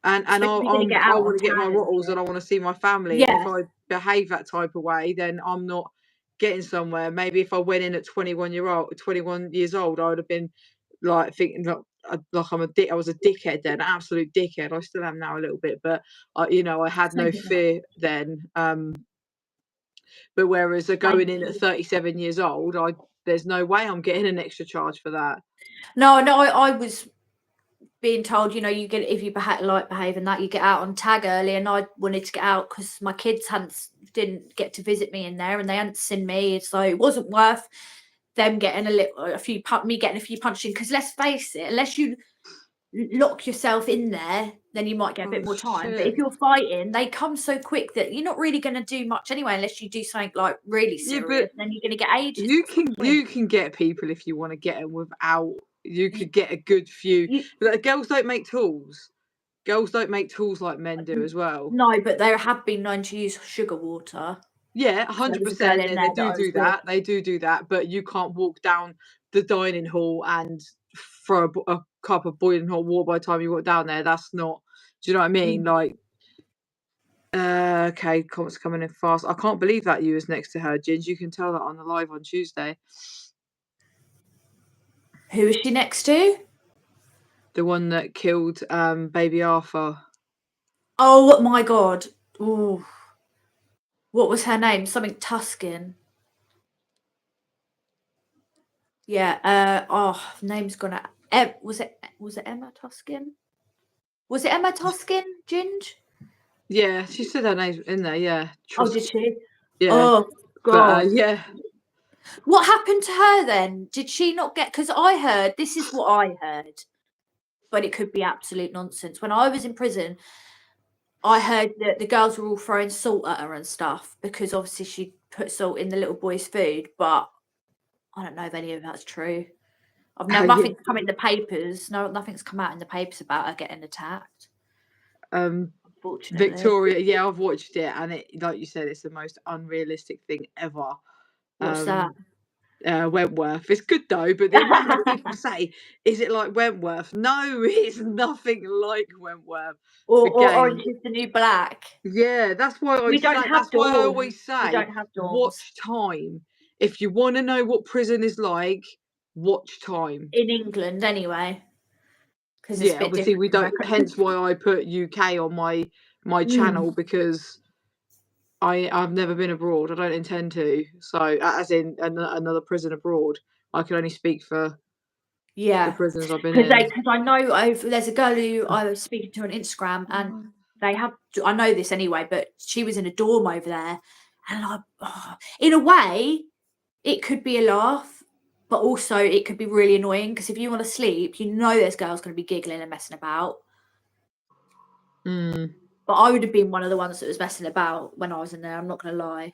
B: And
A: especially if you're gonna get
B: I
A: out
B: want
A: on
B: to get my
A: tag and
B: rottles and
A: shit.
B: I want to see my family. And if
A: Yeah,
B: I behave that type of way, then I'm not getting somewhere. Maybe if I went in at 21 years old, I would have been like thinking like I'm a dick. I was a dickhead then, an absolute dickhead. I still am now a little bit, but I had no
A: same here.
B: fear then. But whereas going in at
A: Like,
B: 37 years old, there's no way I'm getting an extra charge for that.
A: no, I was being told, you get, if you behave and that, you get out on tag early, and I wanted to get out because my kids didn't get to visit me in there, and they hadn't seen me, so it wasn't worth them getting me getting a few punching. Because let's face it, unless you lock yourself in there, then you might get a bit
B: Oh
A: more time. But
B: shit.
A: if you're fighting, they come so quick that you're not really going to do much anyway, unless you do something like really
B: Yeah,
A: serious.
B: but
A: Then you're going to get ages.
B: you
A: What's the
B: can
A: point?
B: get people if you want to get them without. You could get a good few.
A: You,
B: Like, girls don't make tools. Girls don't make tools like men do as well.
A: no, but there have been known to use sugar water.
B: Yeah,
A: There was a girl
B: 100%.
A: in
B: They
A: there that
B: do
A: I was
B: do
A: with.
B: that. They do that. But you can't walk down the dining hall and throw a cup of boiling hot water by the time you walk down there. That's not. Do you know what I mean? Like, okay, comments coming in fast. I can't believe that you was next to her, Ginge. You can tell that on the live on Tuesday.
A: Who is she next to?
B: The one that killed baby Arthur.
A: Oh my god. Ooh. What was her name? Something Tuscan. Yeah, name's gonna was it Emma Tuscan? Was it Emma Tuscan, Ginge?
B: Yeah, she said her name's in there, yeah.
A: Oh, did she?
B: Yeah.
A: Oh
B: But
A: god.
B: yeah.
A: What happened to her then? Did she not get, because I heard, this is what I heard, but it could be absolute nonsense. When I was in prison, I heard that the girls were all throwing salt at her and stuff because obviously she put salt in the little boy's food, but I don't know if any of that's true.
B: Yeah.
A: Nothing's come in the papers. No, nothing's come out in the papers about her getting attacked. Unfortunately.
B: Victoria, yeah, I've watched it, and it, like you said, it's the most unrealistic thing ever.
A: What's that?
B: Wentworth. It's good though, but the amount of people say, "Is it like Wentworth?" No, it's nothing like Wentworth.
A: Or
B: Again,
A: Orange is the New Black.
B: yeah, that's why I
A: We don't
B: say.
A: have
B: That's why I
A: dorms.
B: always
A: We
B: say,
A: don't have dorms
B: watch time. If you want to know what prison is like, watch time.
A: in England anyway, because it's a
B: Yeah,
A: bit
B: obviously
A: different
B: we
A: from
B: don't.
A: America.
B: Hence why I put UK on my channel, because I've never been abroad. I don't intend to. So, as in another prison abroad, I can only speak for the
A: Yeah,
B: prisons I've been
A: because
B: in.
A: I know there's a girl who I was speaking to on Instagram, and they have. I know this anyway, but she was in a dorm over there, and in a way, it could be a laugh, but also it could be really annoying because if you want to sleep, you know there's girls going to be giggling and messing about. But I would have been one of the ones that was messing about when I was in there. I'm not going to lie.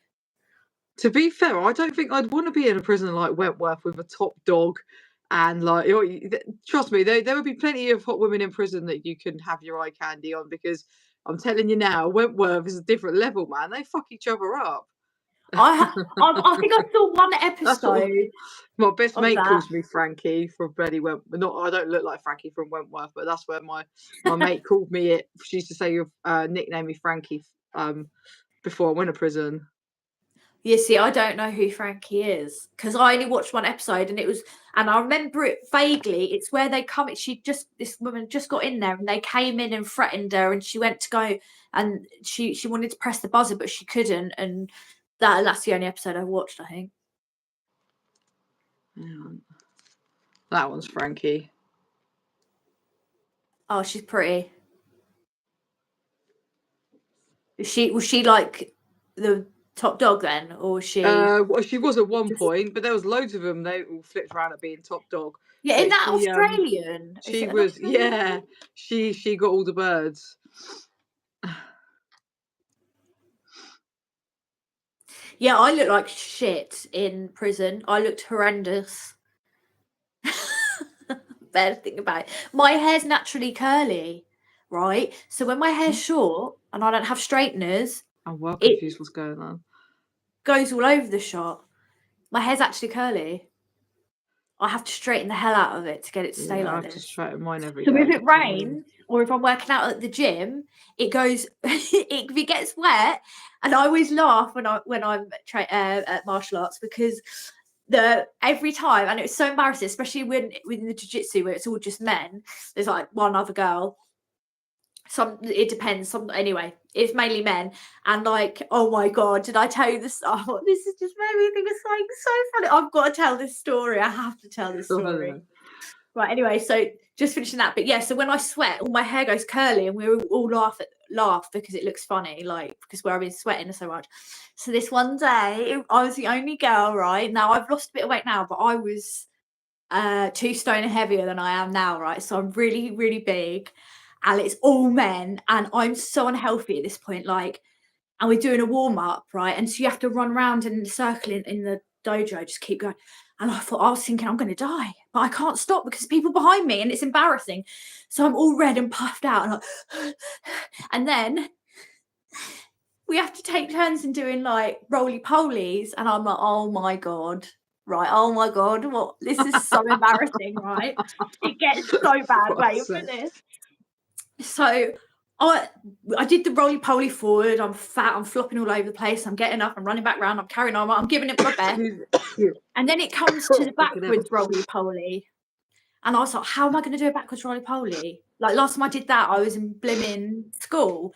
B: To be fair, I don't think I'd want to be in a prison like Wentworth with a top dog, and like, trust me, there would be plenty of hot women in prison that you can have your eye candy on, because I'm telling you now, Wentworth is a different level, man. They fuck each other up.
A: I think I saw one
B: That's what
A: episode
B: my best
A: of
B: mate
A: that.
B: calls me, Frankie from Bloody Wentworth. Not, I don't look like Frankie from Wentworth, but that's where my mate called me it. She used to say, nickname me Frankie before I went to prison.
A: You see, I don't know who Frankie is because I only watched one episode and I remember it vaguely. It's where they come, this woman just got in there and they came in and threatened her and she went to go and she wanted to press the buzzer, but she couldn't. And that's the only episode I watched, I think.
B: That one's Frankie.
A: Oh, she's pretty. Was she like the top dog then, or was she?
B: Well, she was at one point, but there was loads of them. They all flipped around at being top dog.
A: Yeah,
B: But
A: in that Australian.
B: She was, yeah. She got all the birds.
A: Yeah, I looked like shit in prison. I looked horrendous. Bad thing about it. My hair's naturally curly, right? So when my hair's short and I don't have straighteners,
B: I'm well confused what's going on.
A: Goes all over the shot. My hair's actually curly. I have to straighten the hell out of it to get it to stay like this. I have to
B: straighten mine every
A: day. So if it
B: rains
A: rains or if I'm working out at the gym, it goes. It gets wet, and I always laugh when I'm at martial arts because every time, and it's so embarrassing, especially within the jiu-jitsu where it's all just men. There's like one other girl. It depends. Anyway, it's mainly men, and like, oh my god, did I tell you this? Oh, this is just made me think of something so funny. I've got to tell this story. I have to tell this story. Right. Anyway, so just finishing that, but yeah. So when I sweat, all my hair goes curly, and we all laugh because it looks funny, like because I've been sweating so much. So this one day, I was the only girl. Right now, I've lost a bit of weight now, but I was 2 stone heavier than I am now. Right, so I'm really, really big. And it's all men, and I'm so unhealthy at this point. Like, and we're doing a warm up, right? And so you have to run around in a circle in the dojo, just keep going. And I was thinking, I'm going to die, but I can't stop because people behind me, and it's embarrassing. So I'm all red and puffed out, and then we have to take turns in doing like roly polies, and I'm like, oh my god. Right, oh my god, what? This is so embarrassing, right? It gets so bad. Wait a minute. So I did the roly-poly forward. I'm fat. I'm flopping all over the place. I'm getting up. I'm running back round. I'm carrying on. I'm giving it my best. And then it comes to the backwards roly-poly. And I was like, how am I going to do a backwards roly-poly? Like last time I did that, I was in blimmin' school.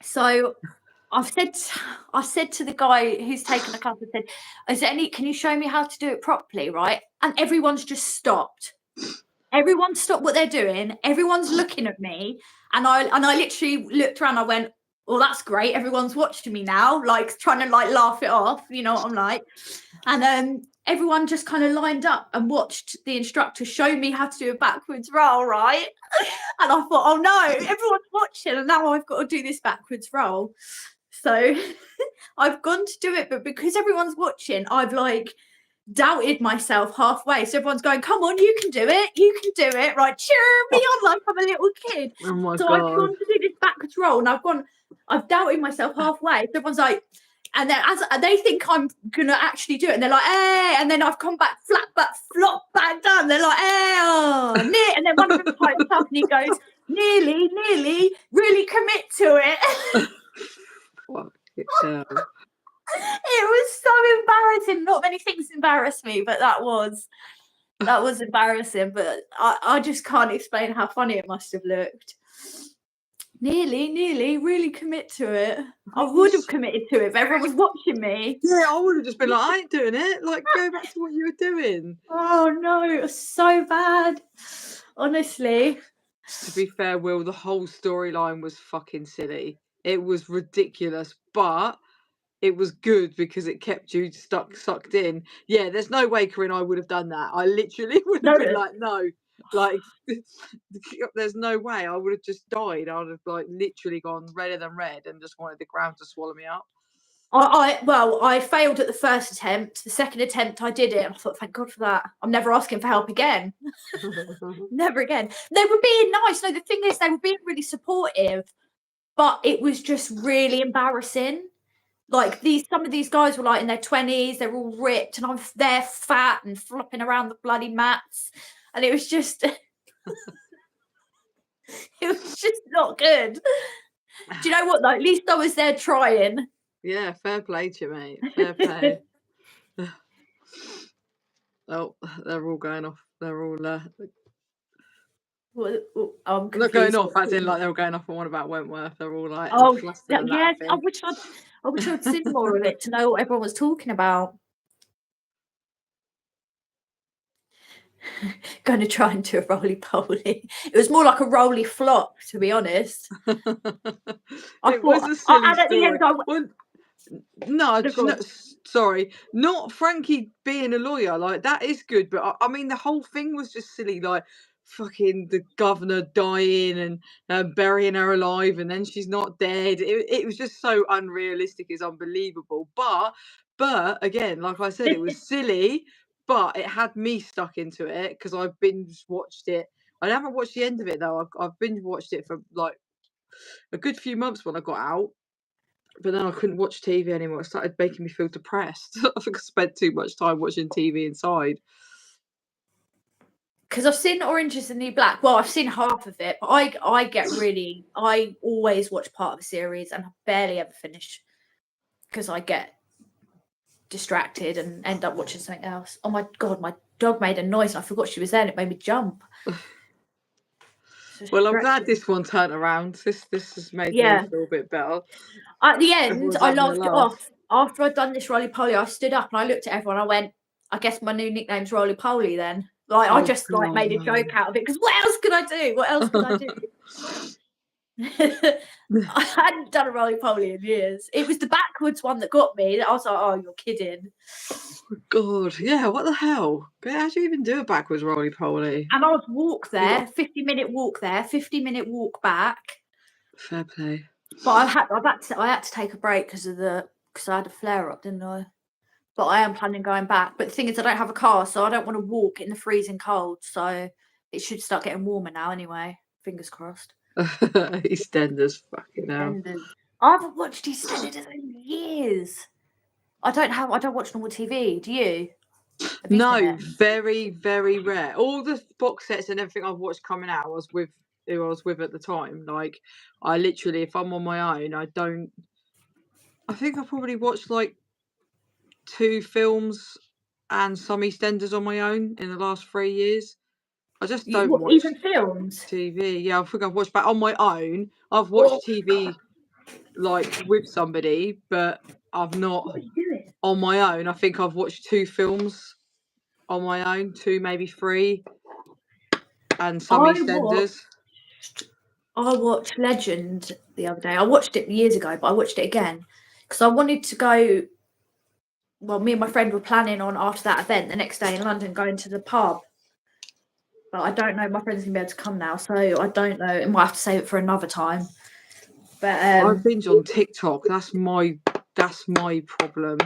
A: So I said to the guy who's taken the class, I said, can you show me how to do it properly, right? And everyone's just stopped. Everyone stopped what they're doing. Everyone's looking at me, and I literally looked around. I went, "Well, that's great. Everyone's watching me now, like trying to like laugh it off." You know what I'm like? And everyone just kind of lined up and watched the instructor show me how to do a backwards roll, right? And I thought, "Oh no, everyone's watching, and now I've got to do this backwards roll." So I've gone to do it, but because everyone's watching, I've like doubted myself halfway. So everyone's going, come on, you can do it, right? Cheer me on like I'm a little kid.
B: Oh my
A: so
B: god.
A: I've gone to do this backwards roll, and I've doubted myself halfway. So everyone's like, and then as they think I'm gonna actually do it, and they're like, hey, and then I've come back flat back, flop back down. They're like, hey, oh, and then one of them pipes up and he goes, nearly, really commit to it.
B: Fuck it down.
A: It was so embarrassing. Not many things embarrassed me, but that was embarrassing. But I just can't explain how funny it must have looked. Nearly, really commit to it. I would have committed to it, but everyone was watching me.
B: Yeah, I would have just been like, I ain't doing it. Like, go back to what you were doing.
A: Oh no, it was so bad. Honestly.
B: To be fair, Will, the whole storyline was fucking silly. It was ridiculous, but it was good because it kept you sucked in. Yeah, there's no way Corinne I would have done that. I literally would have been like, no. Like, there's no way. I would have just died. I would have like literally gone redder than red and just wanted the ground to swallow me up.
A: I failed at the first attempt. The second attempt, I did it, and I thought, thank God for that. I'm never asking for help again. Never again. They were being nice. No, the thing is, they were being really supportive, but it was just really embarrassing. Like some of these guys were like in their 20s, they're all ripped, and they're fat and flopping around the bloody mats, and it was just, it was just not good. Do you know what? Though, at least I was there trying.
B: Yeah, fair play to you, mate. Fair play. Oh, they're all going off. They're all
A: I'm
B: not going
A: confused.
B: off as in like they're all going off on one about Wentworth. They're all like
A: Oh,
B: flustered and that,
A: yeah.
B: I think.
A: I wish I'd seen more of it to know what everyone was talking about. Going to try and do a roly-poly. It was more like a roly flop, to be honest.
B: It was a silly
A: and at the
B: story.
A: end,
B: Well, no,
A: No, go on.
B: sorry, not Frankie being a lawyer. Like that is good, but I mean the whole thing was just silly. Like fucking the governor dying and burying her alive, and then she's not dead. It was just so unrealistic. It's unbelievable. But again, like I said, it was silly, but it had me stuck into it because I binge watched it. I haven't watched the end of it though. I've binge watched it for like a good few months when I got out. But then I couldn't watch TV anymore. It started making me feel depressed. I think I spent too much time watching TV inside.
A: Because I've seen Orange is the New Black. Well, I've seen half of it, but I always watch part of a series and I barely ever finish because I get distracted and end up watching something else. Oh my God, my dog made a noise and I forgot she was there and it made me jump.
B: Well, I'm glad this one turned around. This has made me feel a bit better.
A: At the end,
B: Everyone's
A: I
B: having a
A: laughed it
B: laugh.
A: off. After I'd done this roly poly, I stood up and I looked at everyone. I went, I guess my new nickname's Roly Poly then. Like I just like made a joke out of it because what else could I do? What else could I do? I hadn't done a roly poly in years. It was the backwards one that got me. I was like, oh, you're kidding.
B: God, yeah, what the hell? How do you even do a backwards roly poly?
A: And I would walk there, 50-minute walk there, 50-minute walk back.
B: Fair play.
A: But I had to take a break because I had a flare up, didn't I? But I am planning going back. But the thing is, I don't have a car, so I don't want to walk in the freezing cold. So it should start getting warmer now anyway. Fingers crossed.
B: EastEnders, fucking hell.
A: I haven't watched EastEnders in years. I don't watch normal TV. Do you?
B: No, very, very rare. All the box sets and everything I've watched coming out was with who I was with at the time. Like, I literally, if I'm on my own, I think I probably watched like 2 films and some EastEnders on my own in the last 3 years. I just don't watch
A: even films.
B: TV. Yeah, I think I've watched, but on my own, I've watched TV like with somebody, but I've not on my own. I think I've watched 2 films on my own, 2 maybe 3, and some EastEnders.
A: I watched Legend the other day. I watched it years ago, but I watched it again because I wanted to go. Well, me and my friend were planning on after that event the next day in London going to the pub. But I don't know. My friend's gonna be able to come now, so I don't know. I might have to save it for another time. But
B: I binge on TikTok. That's my problem.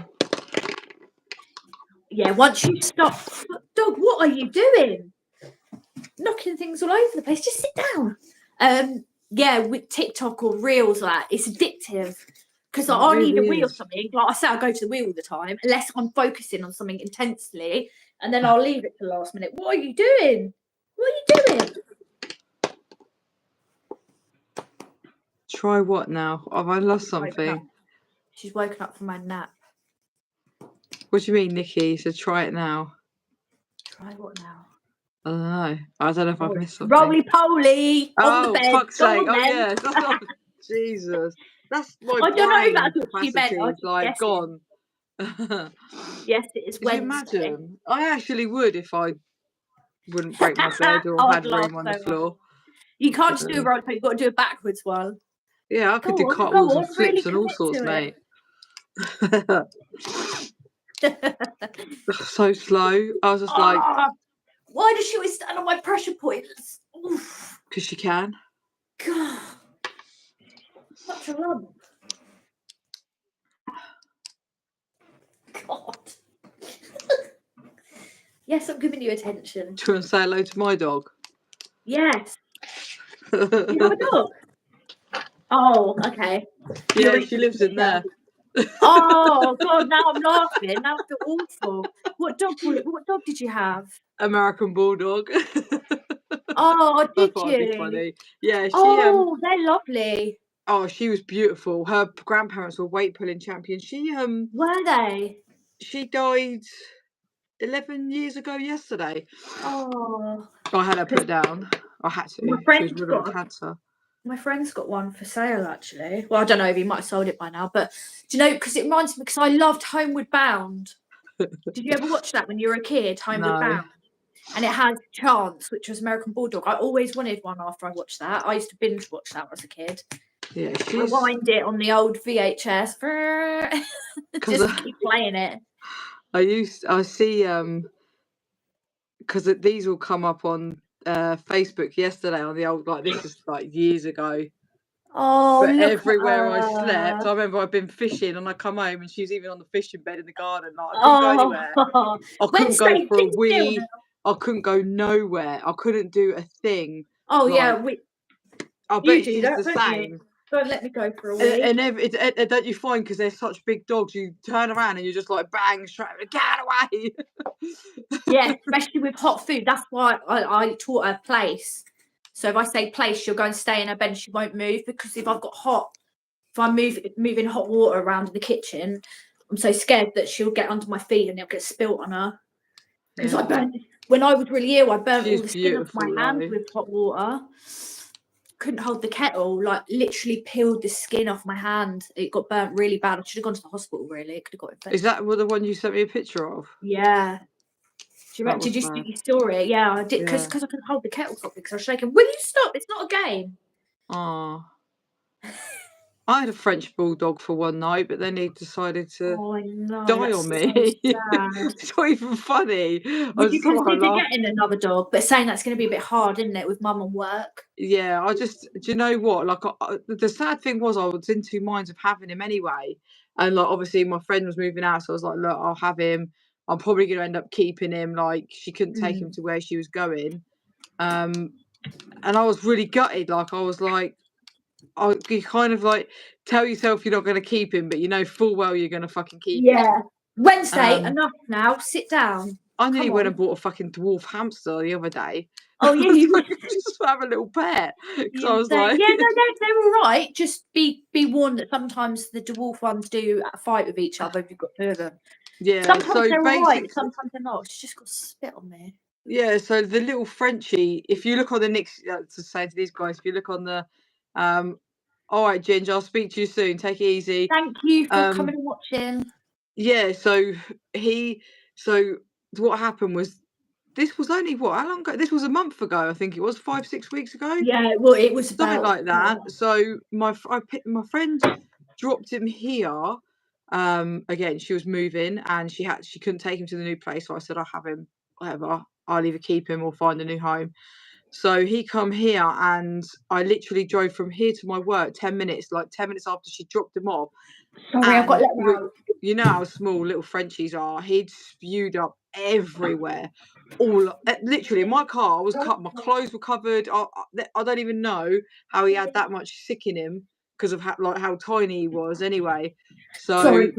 A: Yeah, once you stop, dog, what are you doing? Knocking things all over the place. Just sit down. Yeah, with TikTok or Reels, like it's addictive. Because like, I need a wheel or something. Like I say, I go to the wheel all the time, unless I'm focusing on something intensely, and then I'll leave it to the last minute. What are you doing? What are you doing?
B: Try what now? Have I lost something?
A: She's woken up from my nap.
B: What do you mean, Nikki? You said try it now.
A: Try what now?
B: I don't know. I don't know if I've missed something.
A: Roly poly on the bed.
B: Fuck's sake. Oh, yeah. That's not... Jesus. That's my brain. I don't know if that's what she meant. Like, gone.
A: Yes, it is Wednesday.
B: Could you imagine? I actually would if I wouldn't break my bed or had room on the floor.
A: You can't just do a roly poly. You've got to do a backwards one.
B: Yeah, I could do cartwheels and flips and all sorts, mate. So slow. I was just like...
A: Why does she always stand on my pressure points?
B: Because she can.
A: God. Such a lump. God. Yes, I'm giving you attention.
B: Do you want to say hello to my dog?
A: Yes. You have a dog? Oh, okay.
B: Yeah, she lives in there.
A: Oh God! Now I'm laughing. Now I feel awful. What dog did you have?
B: American Bulldog.
A: Oh, did you?
B: Funny. Yeah.
A: They're lovely.
B: Oh, she was beautiful. Her grandparents were weight pulling champions.
A: Were they?
B: She died 11 years ago yesterday.
A: Oh,
B: I had her
A: 'cause
B: put down. I had
A: my
B: to. She was
A: friend's
B: riddled with
A: got
B: cancer.
A: my friend's got one for sale actually. Well, I don't know if he might have sold it by now, but do you know? Because it reminds me, because I loved Homeward Bound. Did you ever watch that when you were a kid? Homeward
B: No.
A: Bound. And it had Chance, which was American Bulldog. I always wanted one after I watched that. I used to binge watch that as a kid.
B: Yeah,
A: Rewind it on the old VHS. Just keep playing it.
B: I see because these will come up on Facebook yesterday on the old, like, this is like years ago.
A: Oh,
B: But
A: look
B: everywhere I
A: at
B: slept,
A: her.
B: I remember I'd been fishing and I come home and she was even on the fishing bed in the garden. Like, I couldn't go anywhere.
A: Oh,
B: I couldn't go
A: Wednesday,
B: for a
A: sit still
B: wee.
A: now.
B: I couldn't go nowhere. I couldn't do a thing.
A: Oh
B: Like,
A: yeah,
B: I
A: you
B: bet
A: do
B: she's
A: that,
B: the
A: don't you?
B: same.
A: Don't let me go for a wee.
B: And don't you find, because they're such big dogs, you turn around and you're just like, bang, straight, get away.
A: Yeah, especially with hot food. That's why I taught her place. So if I say place, she'll go and stay in her bed and she won't move, because if I'm moving hot water around in the kitchen, I'm so scared that she'll get under my feet and it'll get spilt on her. Because I burnt, when I was really ill, I burnt all
B: She's
A: the skin off my
B: beautiful,
A: hands
B: though.
A: with hot water. Couldn't hold the kettle, like literally peeled the skin off my hand. It got burnt really bad. I should have gone to the hospital, really. It could have got infected.
B: Is that the one you sent me a picture of?
A: Yeah. Did you
B: bad.
A: store it? Yeah, I did, because
B: Yeah.
A: I couldn't hold the kettle properly because I was shaking. Will you stop? It's not a game.
B: Oh. I had a French Bulldog for one night, but then he decided to
A: Oh, I know.
B: die
A: That's
B: on
A: so
B: me.
A: sad.
B: It's not even funny. I
A: Would
B: was
A: you
B: just like,
A: consider getting another dog? But saying that's going to be a bit hard, isn't it, with mum and work?
B: yeah, do you know what? Like, the sad thing was, I was in two minds of having him anyway. And, like, obviously my friend was moving out, so I was like, look, I'll have him. I'm probably going to end up keeping him. Like, she couldn't take him to where she was going. And I was really gutted. Like, I was like, you kind of like tell yourself you're not going to keep him, but you know full well you're going to fucking keep him.
A: Yeah. Wednesday, enough now. Sit down.
B: I nearly
A: Come
B: went
A: on.
B: and bought a fucking dwarf hamster the other day.
A: Oh yeah, you
B: Like, just to have a little pet. Because I was like,
A: yeah, no, they're all right. Just be warned that sometimes the dwarf ones do fight with each other if you've got two of them.
B: yeah.
A: Sometimes
B: So
A: they're all right,
B: basically,
A: sometimes they're not. She's just got spit on me.
B: yeah. So the little Frenchie, if you look on the next, to say to these guys, if you look on the, all right, Ginger, I'll speak to you soon. Take it easy.
A: Thank you for coming and watching.
B: Yeah. So what happened was, this was only how long ago? This was a month ago, I think it was 5-6 weeks ago.
A: Yeah, well, it was
B: Something
A: about
B: like that. So my friend dropped him here. Again, she was moving and she couldn't take him to the new place, so I said, I'll have him, whatever. I'll either keep him or find a new home. So he come here and I literally drove from here to my work 10 minutes, like 10 minutes after she dropped him off.
A: Sorry, I've got
B: And
A: let out.
B: you know how small little Frenchies are. He'd spewed up everywhere. All literally in my car, I was cut. My clothes were covered. I don't even know how he had that much sick in him because of how tiny he was. Anyway, so
A: Sorry.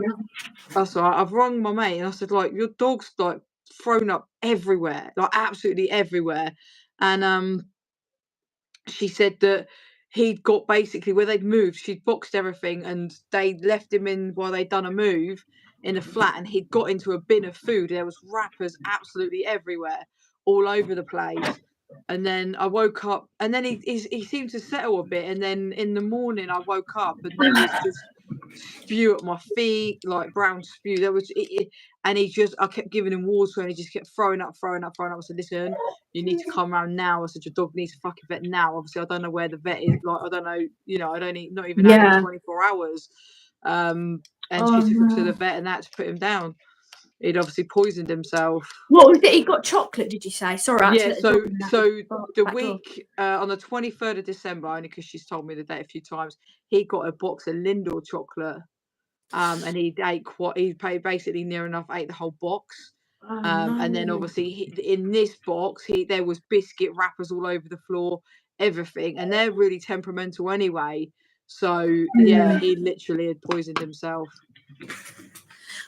B: that's all right. I've rung my mate and I said, like, your dog's like thrown up everywhere, like absolutely everywhere. And she said that he'd got basically where they'd moved, she'd boxed everything and they left him in while they'd done a move in a flat, and he'd got into a bin of food. There was wrappers absolutely everywhere, all over the place. And then I woke up and then he seemed to settle a bit, and then in the morning I woke up and there was just spew at my feet, like brown spew. There was and I kept giving him water and he just kept throwing up. I said, listen, you need to come around now. I said, your dog needs a fucking vet now. Obviously, I don't know where the vet is. Like, I don't know, I don't not even had him 24 hours. And she took him to the vet and that to put him down. He'd obviously poisoned himself.
A: What was it? He got chocolate, did you say? Sorry,
B: Yeah, so the week on the 23rd of December, only because she's told me the date a few times, he got a box of Lindor chocolate. And he basically near enough ate the whole box. And then obviously in this box, there was biscuit wrappers all over the floor, everything, and they're really temperamental anyway. So yeah, he literally had poisoned himself.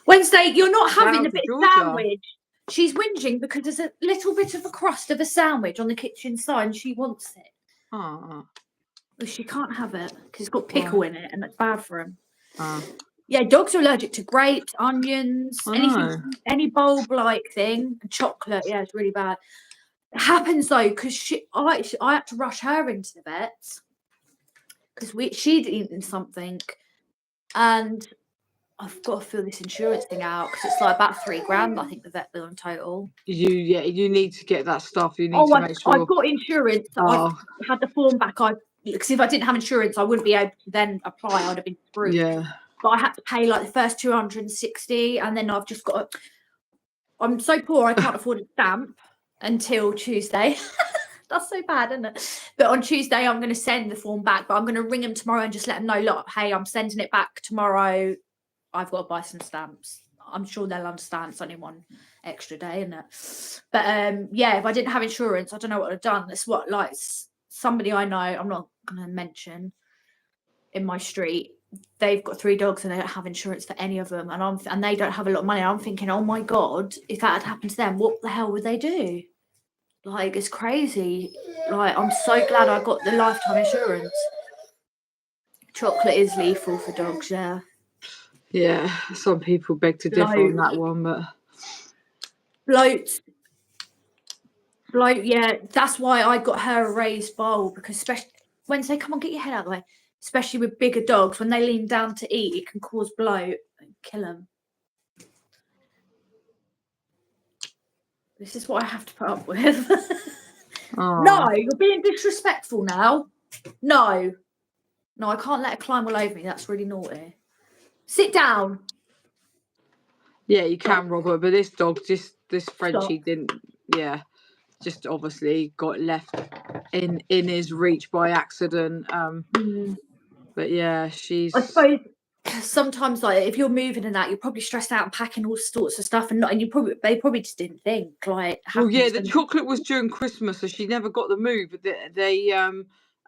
A: Wednesday, you're not having a
B: to
A: bit of
B: Georgia.
A: sandwich. She's whinging because there's a little bit of a crust of a sandwich on the kitchen side and she wants it.
B: Ah.
A: Well, she can't have it because it's got pickle in it and it's bad for him.
B: Oh,
A: Yeah, dogs are allergic to grapes, onions,
B: I
A: anything,
B: know.
A: any bulb-like thing, and chocolate. Yeah, it's really bad. It happens though because I had to rush her into the vet because she'd eaten something, and I've got to fill this insurance thing out because it's like about $3,000. I think the vet bill in total.
B: You need to get that stuff. You need
A: Oh,
B: to make sure.
A: I've got insurance. I've had the form back. Because if I didn't have insurance, I wouldn't be able to then apply. I'd have been screwed.
B: Yeah.
A: But I had to pay like the first 260, and then I've just got. I'm so poor I can't afford a stamp until Tuesday. That's so bad, isn't it? But on Tuesday I'm going to send the form back. But I'm going to ring them tomorrow and just let them know, look, hey, I'm sending it back tomorrow. I've got to buy some stamps. I'm sure they'll understand. It's only one extra day, isn't it? But yeah, if I didn't have insurance, I don't know what I'd have done. That's what, like, somebody I know, I'm not going to mention, in my street, they've got 3 dogs and they don't have insurance for any of them, and they don't have a lot of money. I'm thinking, oh my god, if that had happened to them, what the hell would they do? Like, it's crazy. Like, I'm so glad I got the lifetime insurance. Chocolate is lethal for dogs, yeah.
B: Yeah, some people beg to differ on that one, but
A: bloat, yeah, that's why I got her a raised bowl, because especially when they say, come on, get your head out of the way, especially with bigger dogs, when they lean down to eat, it can cause bloat and kill them. This is what I have to put up with. No, you're being disrespectful now. No, I can't let her climb all over me. That's really naughty. Sit down.
B: yeah, you can, Robert. But this dog, this Frenchie
A: Stop.
B: didn't. Yeah, just obviously got left in his reach by accident. But yeah, she's.
A: I suppose sometimes, like, if you're moving and that, you're probably stressed out and packing all sorts of stuff, and they probably just didn't think, like.
B: Well, yeah, the chocolate was during Christmas, so she never got the move. But they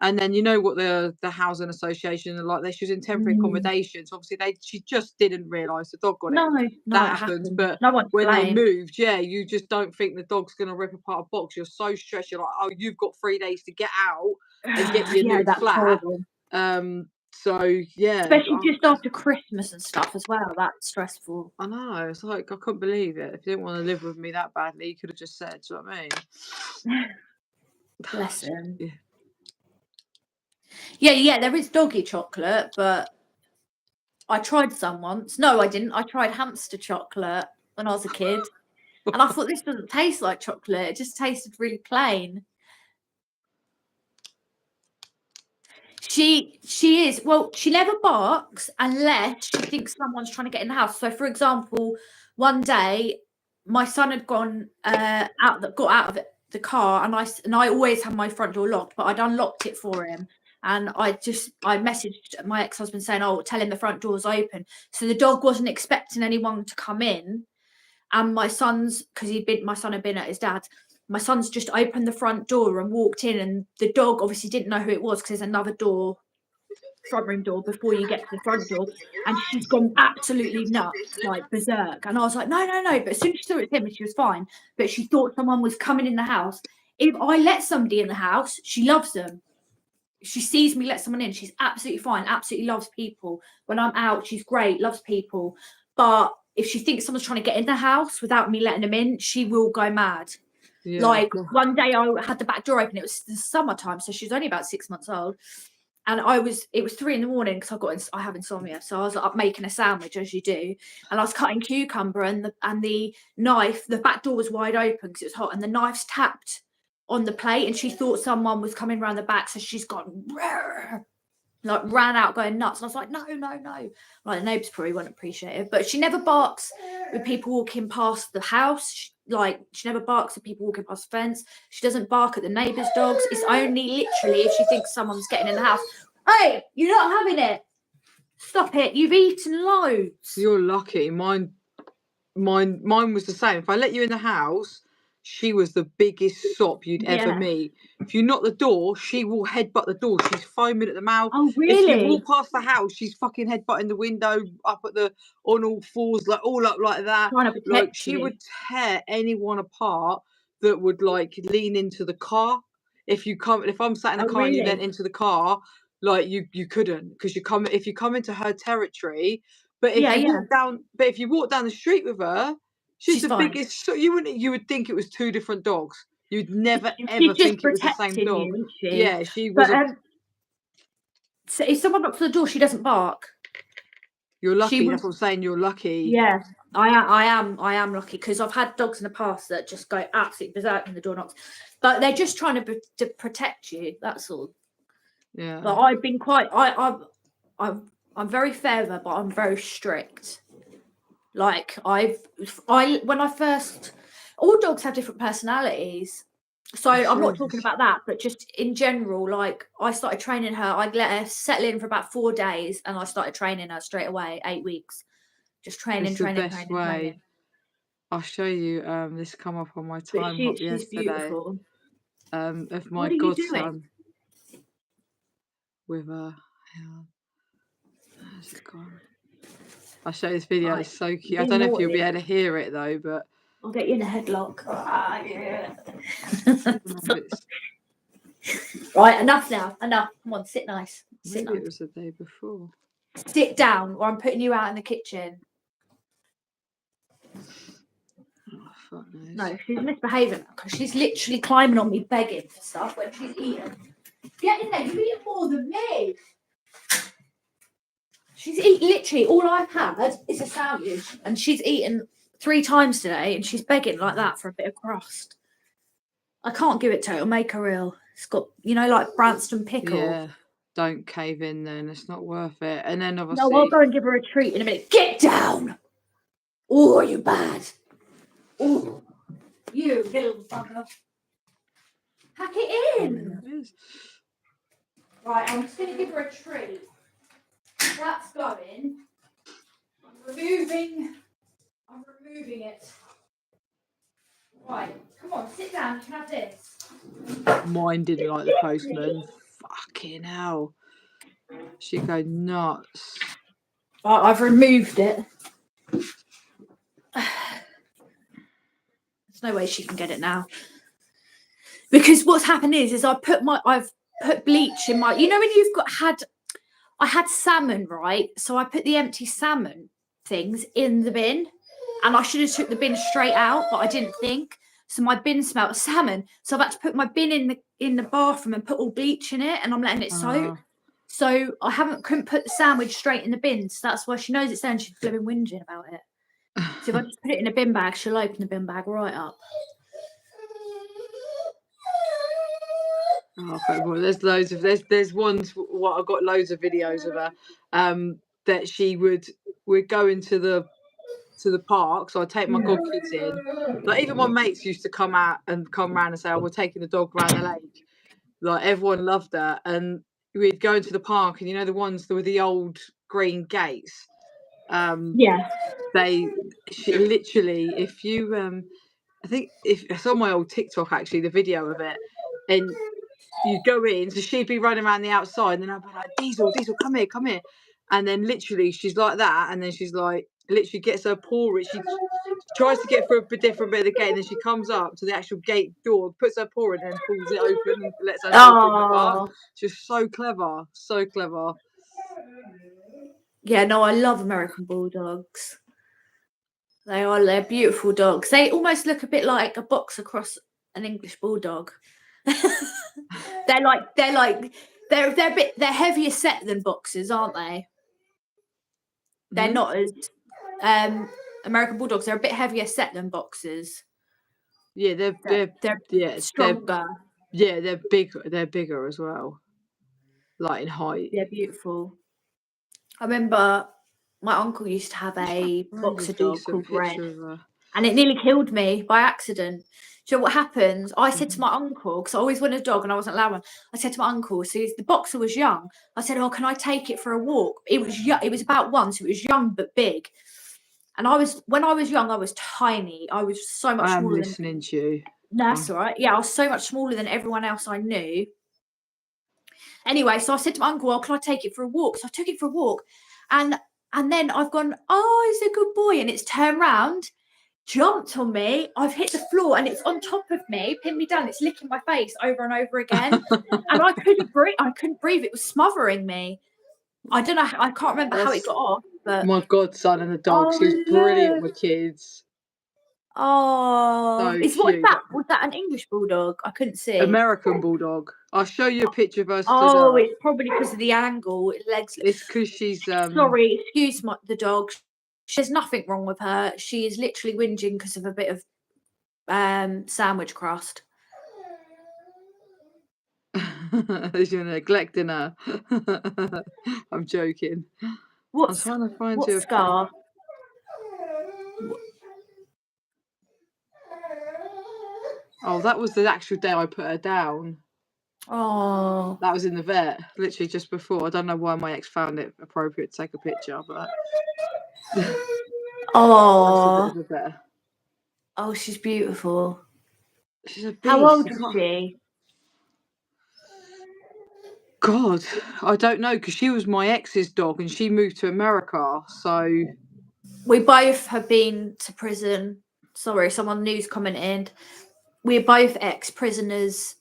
B: and then you know what the housing association are like. She was in temporary accommodation, so obviously she just didn't realise the dog got it.
A: No,
B: that happens. But
A: no one's
B: when
A: blame.
B: they moved, yeah, you just don't think the dog's gonna rip apart a box. You're so stressed. You're like, oh, you've got 3 days to get out and get your new flat.
A: Horrible.
B: So yeah,
A: especially just after Christmas and stuff as well. That's stressful.
B: I know. It's like, I couldn't believe it. If you didn't want to live with me that badly, you could have just said. Do you know what I mean?
A: Bless him. Yeah, there is doggy chocolate, but I tried some once. No, I didn't. I tried hamster chocolate when I was a kid, and I thought, this doesn't taste like chocolate. It just tasted really plain. She is, well, she never barks unless she thinks someone's trying to get in the house. So, for example, one day my son had got out of the car, and I always have my front door locked, but I'd unlocked it for him, and I messaged my ex-husband saying, oh, tell him the front door's open. So the dog wasn't expecting anyone to come in, and my son's, because my son had been at his dad's, my son's just opened the front door and walked in, and the dog obviously didn't know who it was because there's another door, front room door, before you get to the front door, and she's gone absolutely nuts, like berserk. And I was like, no. But as soon as she saw it was him, she was fine. But she thought someone was coming in the house. If I let somebody in the house, she loves them. She sees me let someone in, she's absolutely fine, absolutely loves people. When I'm out, she's great, loves people. But if she thinks someone's trying to get in the house without me letting them in, she will go mad. Yeah. Like, one day I had the back door open. It was the summertime, so she was only about 6 months old, and it was 3 a.m. because I have insomnia, so I was up making a sandwich, as you do, and I was cutting cucumber, and the knife, the back door was wide open because it was hot, and the knife's tapped on the plate, and she thought someone was coming around the back, so she's gone, like, ran out going nuts. And I was like, no. Like, the neighbours probably won't appreciate it, but she never barks with people walking past the house. She never barks at people walking past the fence. She doesn't bark at the neighbours' dogs. It's only literally if she thinks someone's getting in the house. Hey, you're not having it. Stop it. You've eaten loads.
B: You're lucky. Mine was the same. If I let you in the house, she was the biggest sop you'd ever meet. If you knock the door, she will headbutt the door. She's foaming at the mouth.
A: Oh, really?
B: If you walk past the house, she's fucking headbutting the window, up on all fours, like all up like that. Like, she would tear anyone apart that would, like, lean into the car. if I'm sat in the
A: Oh,
B: car and you
A: really?
B: then into the car, like you couldn't, because if you come into her territory. But if
A: Yeah,
B: you
A: yeah.
B: walk down the street with her, she's
A: She's
B: the
A: fine.
B: biggest. So you would think it was two different dogs. You'd never ever
A: She's just
B: think it was the same
A: protecting
B: dog.
A: you, isn't she?
B: Yeah, she was.
A: But so if someone knocks on the door, she doesn't bark.
B: You're lucky.
A: She
B: That's what I'm saying. You're lucky.
A: Yeah, I am lucky, because I've had dogs in the past that just go absolutely berserk when the door knocks, but they're just trying to protect you. That's all.
B: Yeah.
A: But I've been quite. I'm very fair with her, but I'm very strict. Like when I first, all dogs have different personalities. So I'm not talking about that, but just in general, like I started training her. I let her settle in for about 4 days, and I started training her straight away, 8 weeks. Just training.
B: I'll show you. This come up on my
A: But
B: time hop
A: she's
B: yesterday.
A: beautiful.
B: Of my
A: What are you doing?
B: godson with a. How's it gone? I'll show you this video.
A: Right.
B: It's so cute. I
A: Being
B: don't know if you'll be
A: naughty.
B: able to hear it though, but
A: I'll get you in a headlock.
B: I don't know if it's,
A: Right, enough now. Enough. Come on, sit nice. Sit
B: maybe it
A: nice.
B: was the day before.
A: Sit down, or I'm putting you out in the kitchen.
B: Oh, fuck knows.
A: No, she's misbehaving because she's literally climbing on me, begging for stuff when she's eating. Get in there. You eat more than me. She's literally all I've had is a sandwich, and she's eaten 3 times today, and she's begging like that for a bit of crust. I can't give it to her. It'll make her ill. It's got, like Branston pickle.
B: Yeah, don't cave in then. It's not worth it. And then obviously.
A: No, I'll go and give her a treat in a minute. Get down! Oh, are you bad? Oh, you little bugger. Pack it in.
B: It is.
A: Right, I'm just going to give her a treat. That's going. I'm removing it. Right, come on, sit down. You can have this.
B: Mine didn't like the postman. Fucking hell. She'd go nuts.
A: Right, I've removed it. There's no way she can get it now. Because what's happened is I've put bleach in my, when you've I had salmon, right? So I put the empty salmon things in the bin, and I should have took the bin straight out, but I didn't think. So my bin smelled of salmon. So I've had to put my bin in the bathroom and put all bleach in it, and I'm letting it soak. So I couldn't put the sandwich straight in the bin. So that's why she knows it's there, and she's blooming whinging about it. So if I just put it in a bin bag, she'll open the bin bag right up.
B: Oh, well, there's loads of there's ones. What I've got loads of videos of her. That she we'd go into the park. So I'd take my godkids in. Like even my mates used to come round and say, "Oh, we're taking the dog round the lake." Like everyone loved that, and we'd go into the park, and the ones with the old green gates.
A: Yeah.
B: She literally, if you I think if it's on my old TikTok actually, the video of it, and you go in, so she'd be running around the outside, and then I'd be like, Diesel, come here, and then literally she's like that, and then she's like, literally gets her paw in, she tries to get through a different bit of the gate, and then she comes up to the actual gate door, puts her paw in, and pulls it open and lets herself in the park. She's so clever, so clever.
A: Yeah, no, I love American Bulldogs. They're beautiful dogs. They almost look a bit like a box across an English Bulldog. they're heavier set than boxers, aren't they? They're not as American Bulldogs. They're a bit heavier set than boxers.
B: Yeah, they're
A: stronger.
B: They're bigger. They're bigger as well, like in height.
A: They're beautiful. I remember my uncle used to have a boxer dog called Red, and it nearly killed me by accident. Do you know what happened? I said to my uncle, because I always wanted a dog and I wasn't allowed one. I said to my uncle, so the boxer was young. I said, "Oh, can I take it for a walk?" It was about 1, so it was young but big. And when I was young, I was tiny. I was so much smaller.
B: I'm listening to you.
A: No, that's all right. Yeah, I was so much smaller than everyone else I knew. Anyway, so I said to my uncle, "Oh, can I take it for a walk?" So I took it for a walk, and then I've gone, "Oh, he's a good boy," and it's turned round. jumped on me. I've hit the floor and it's on top of me, pinned me down. It's licking my face over and over again. And I couldn't breathe. It was smothering me. I don't know. I can't remember how it got off. But
B: my godson and the dog. She's brilliant with kids.
A: Oh,
B: So
A: what's
B: cute.
A: that? Was that an English bulldog? I couldn't see.
B: American Bulldog. I'll show you a picture of her stood
A: Oh,
B: up.
A: it's probably because of the angle. Legs.
B: It's because she's
A: Sorry, excuse the dog. There's nothing wrong with her. She is literally whinging because of a bit of sandwich crust.
B: You're neglecting her. I'm joking. I'm trying to find you a
A: scar?
B: Oh, that was the actual day I put her down.
A: Oh,
B: that was in the vet, literally just before. I don't know why my ex found it appropriate to take a picture, but
A: oh,
B: that's a bit of a vet.
A: Oh, she's beautiful.
B: She's a beast.
A: How old is she?
B: God, I don't know, because she was my ex's dog and she moved to America, so
A: We both have been to prison. Sorry, someone new's commented. We're both ex-prisoners.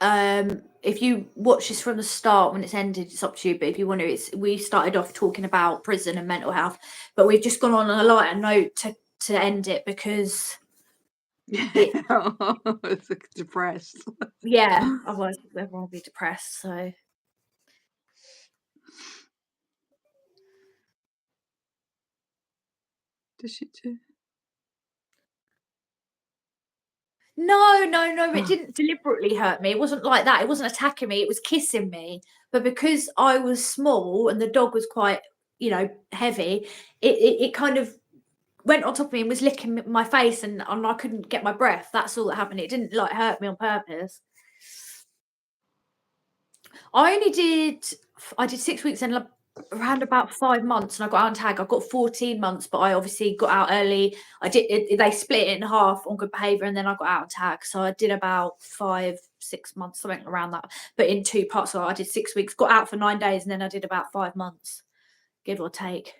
A: If you watch this from the start, when it's ended, it's up to you. But if you want to, we started off talking about prison and mental health, but we've just gone on a lighter note to end it because
B: it's depressed.
A: Yeah, otherwise everyone will be depressed. So
B: Does she do?
A: No, it didn't deliberately hurt me. It wasn't like that. It wasn't attacking me. It was kissing me. But because I was small and the dog was quite, heavy, it kind of went on top of me and was licking my face and I couldn't get my breath. That's all that happened. It didn't hurt me on purpose. I did 6 weeks and around about 5 months, and I got out on tag. I got 14 months, but I obviously got out early. They split it in half on good behaviour, and then I got out on tag. So I did about 5-6 months, something around that, but in 2 parts. So I did 6 weeks, got out for 9 days, and then I did about 5 months, give or take.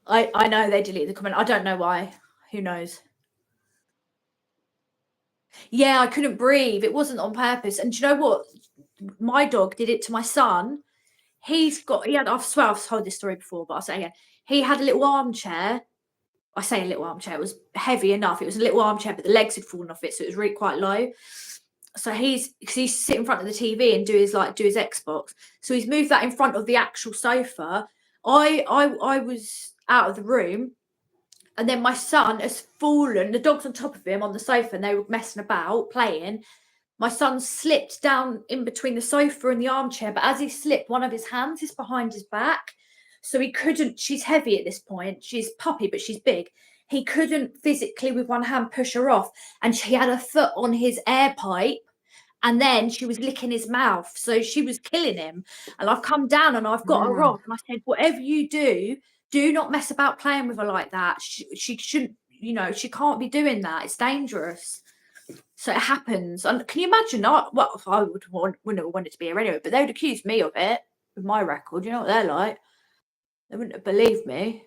A: I know they deleted the comment. I don't know why. Who knows? Yeah, I couldn't breathe. It wasn't on purpose. And do you know what? My dog did it to my son. I swear I've told this story before, but I'll say it again. He had a little armchair. I say a little armchair. It was heavy enough. It was a little armchair, but the legs had fallen off it, so it was really quite low. So he's sit in front of the TV and do his Xbox. So he's moved that in front of the actual sofa. I was out of the room, and then my son has fallen. The dog's on top of him on the sofa, and they were messing about, playing. My son slipped down in between the sofa and the armchair, but as he slipped, one of his hands is behind his back. So he couldn't, she's heavy at this point. She's puppy, but she's big. He couldn't physically with one hand push her off. And she had her foot on his air pipe. And then she was licking his mouth. So she was killing him. And I've come down and I've got her off. And I said, whatever you do not mess about playing with her like that. She shouldn't, she can't be doing that. It's dangerous. So it happens. And can you imagine? I wouldn't want it to be here anyway, but they would accuse me of it with my record. You know what they're like? They wouldn't believe me.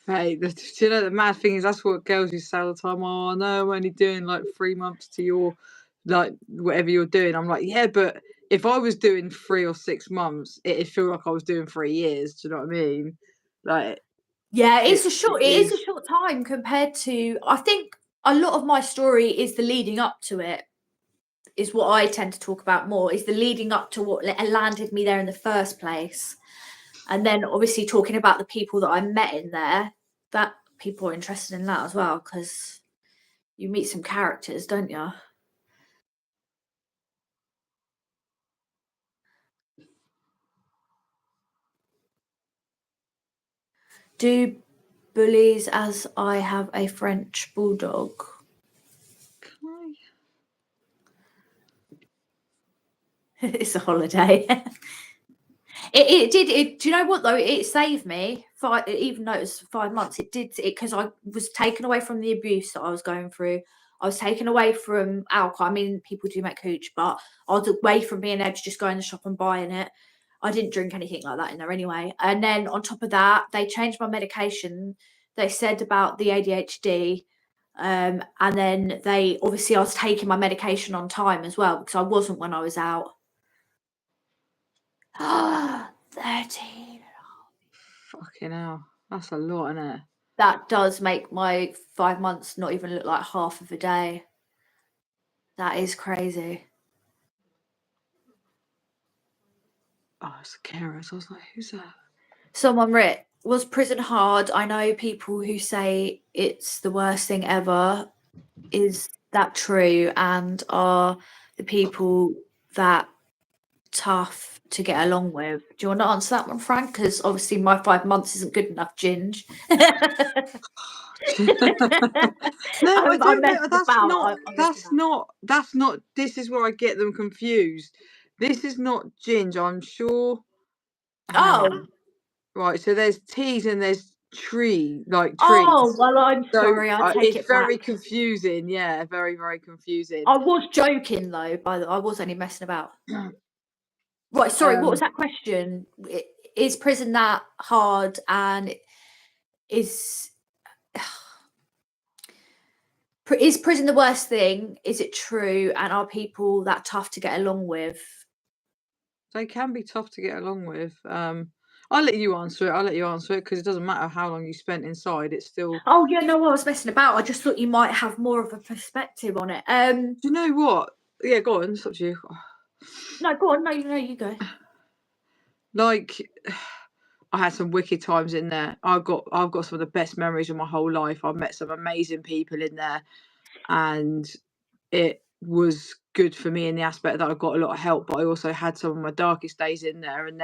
B: Hey, the mad thing is that's what girls used to say all the time. Oh, no, I'm only doing like 3 months to your, like, whatever you're doing. I'm like, yeah, but if I was doing 3 or 6 months, it'd feel like I was doing 3 years. Do you know what I mean? Like,
A: yeah, it is a short time compared to. I think a lot of my story is the leading up to it. Is what I tend to talk about more. Is the leading up to what landed me there in the first place, and then obviously talking about the people that I met in there. That people are interested in that as well, because you meet some characters, don't you? Do bullies, as I have a French bulldog. It's a holiday. It did. Do you know what though? It saved me even though it was 5 months, it did it because I was taken away from the abuse that I was going through. I was taken away from alcohol. I mean, people do make hooch, but I was away from being able to just go in the shop and buying it. I didn't drink anything like that in there anyway. And then on top of that, they changed my medication. They said about the ADHD. And then I was taking my medication on time as well because I wasn't when I was out. 13.
B: Fucking hell. That's a lot, isn't it?
A: That does make my 5 months not even look like half of a day. That is crazy.
B: Oh, it's the carers. I was like, who's that?
A: Someone writ, was prison hard? I know people who say it's the worst thing ever. Is that true? And are the people that tough to get along with? Do you want to answer that one, Frank? Because obviously my 5 months isn't good enough, Ginge.
B: No, I don't know. That's not. This is where I get them confused. This is not Ginge, I'm sure.
A: Oh,
B: right. So there's T's and there's trees.
A: Oh, well, I'm sorry. I take
B: it's
A: it
B: very
A: back.
B: confusing. Yeah, very, very confusing.
A: I was joking though. I was only messing about. Right. Sorry. What was that question? Is prison that hard? And is prison the worst thing? Is it true? And are people that tough to get along with?
B: They can be tough to get along with. I'll let you answer it because it doesn't matter how long you spent inside. It's still.
A: Oh yeah, no, I was messing about. I just thought you might have more of a perspective on it.
B: Do you know what? Yeah, go on. It's up to you.
A: No, go on. No, you go.
B: Like, I had some wicked times in there. I've got some of the best memories of my whole life. I've met some amazing people in there, and it was good for me in the aspect that I got a lot of help, but I also had some of my darkest days in there, and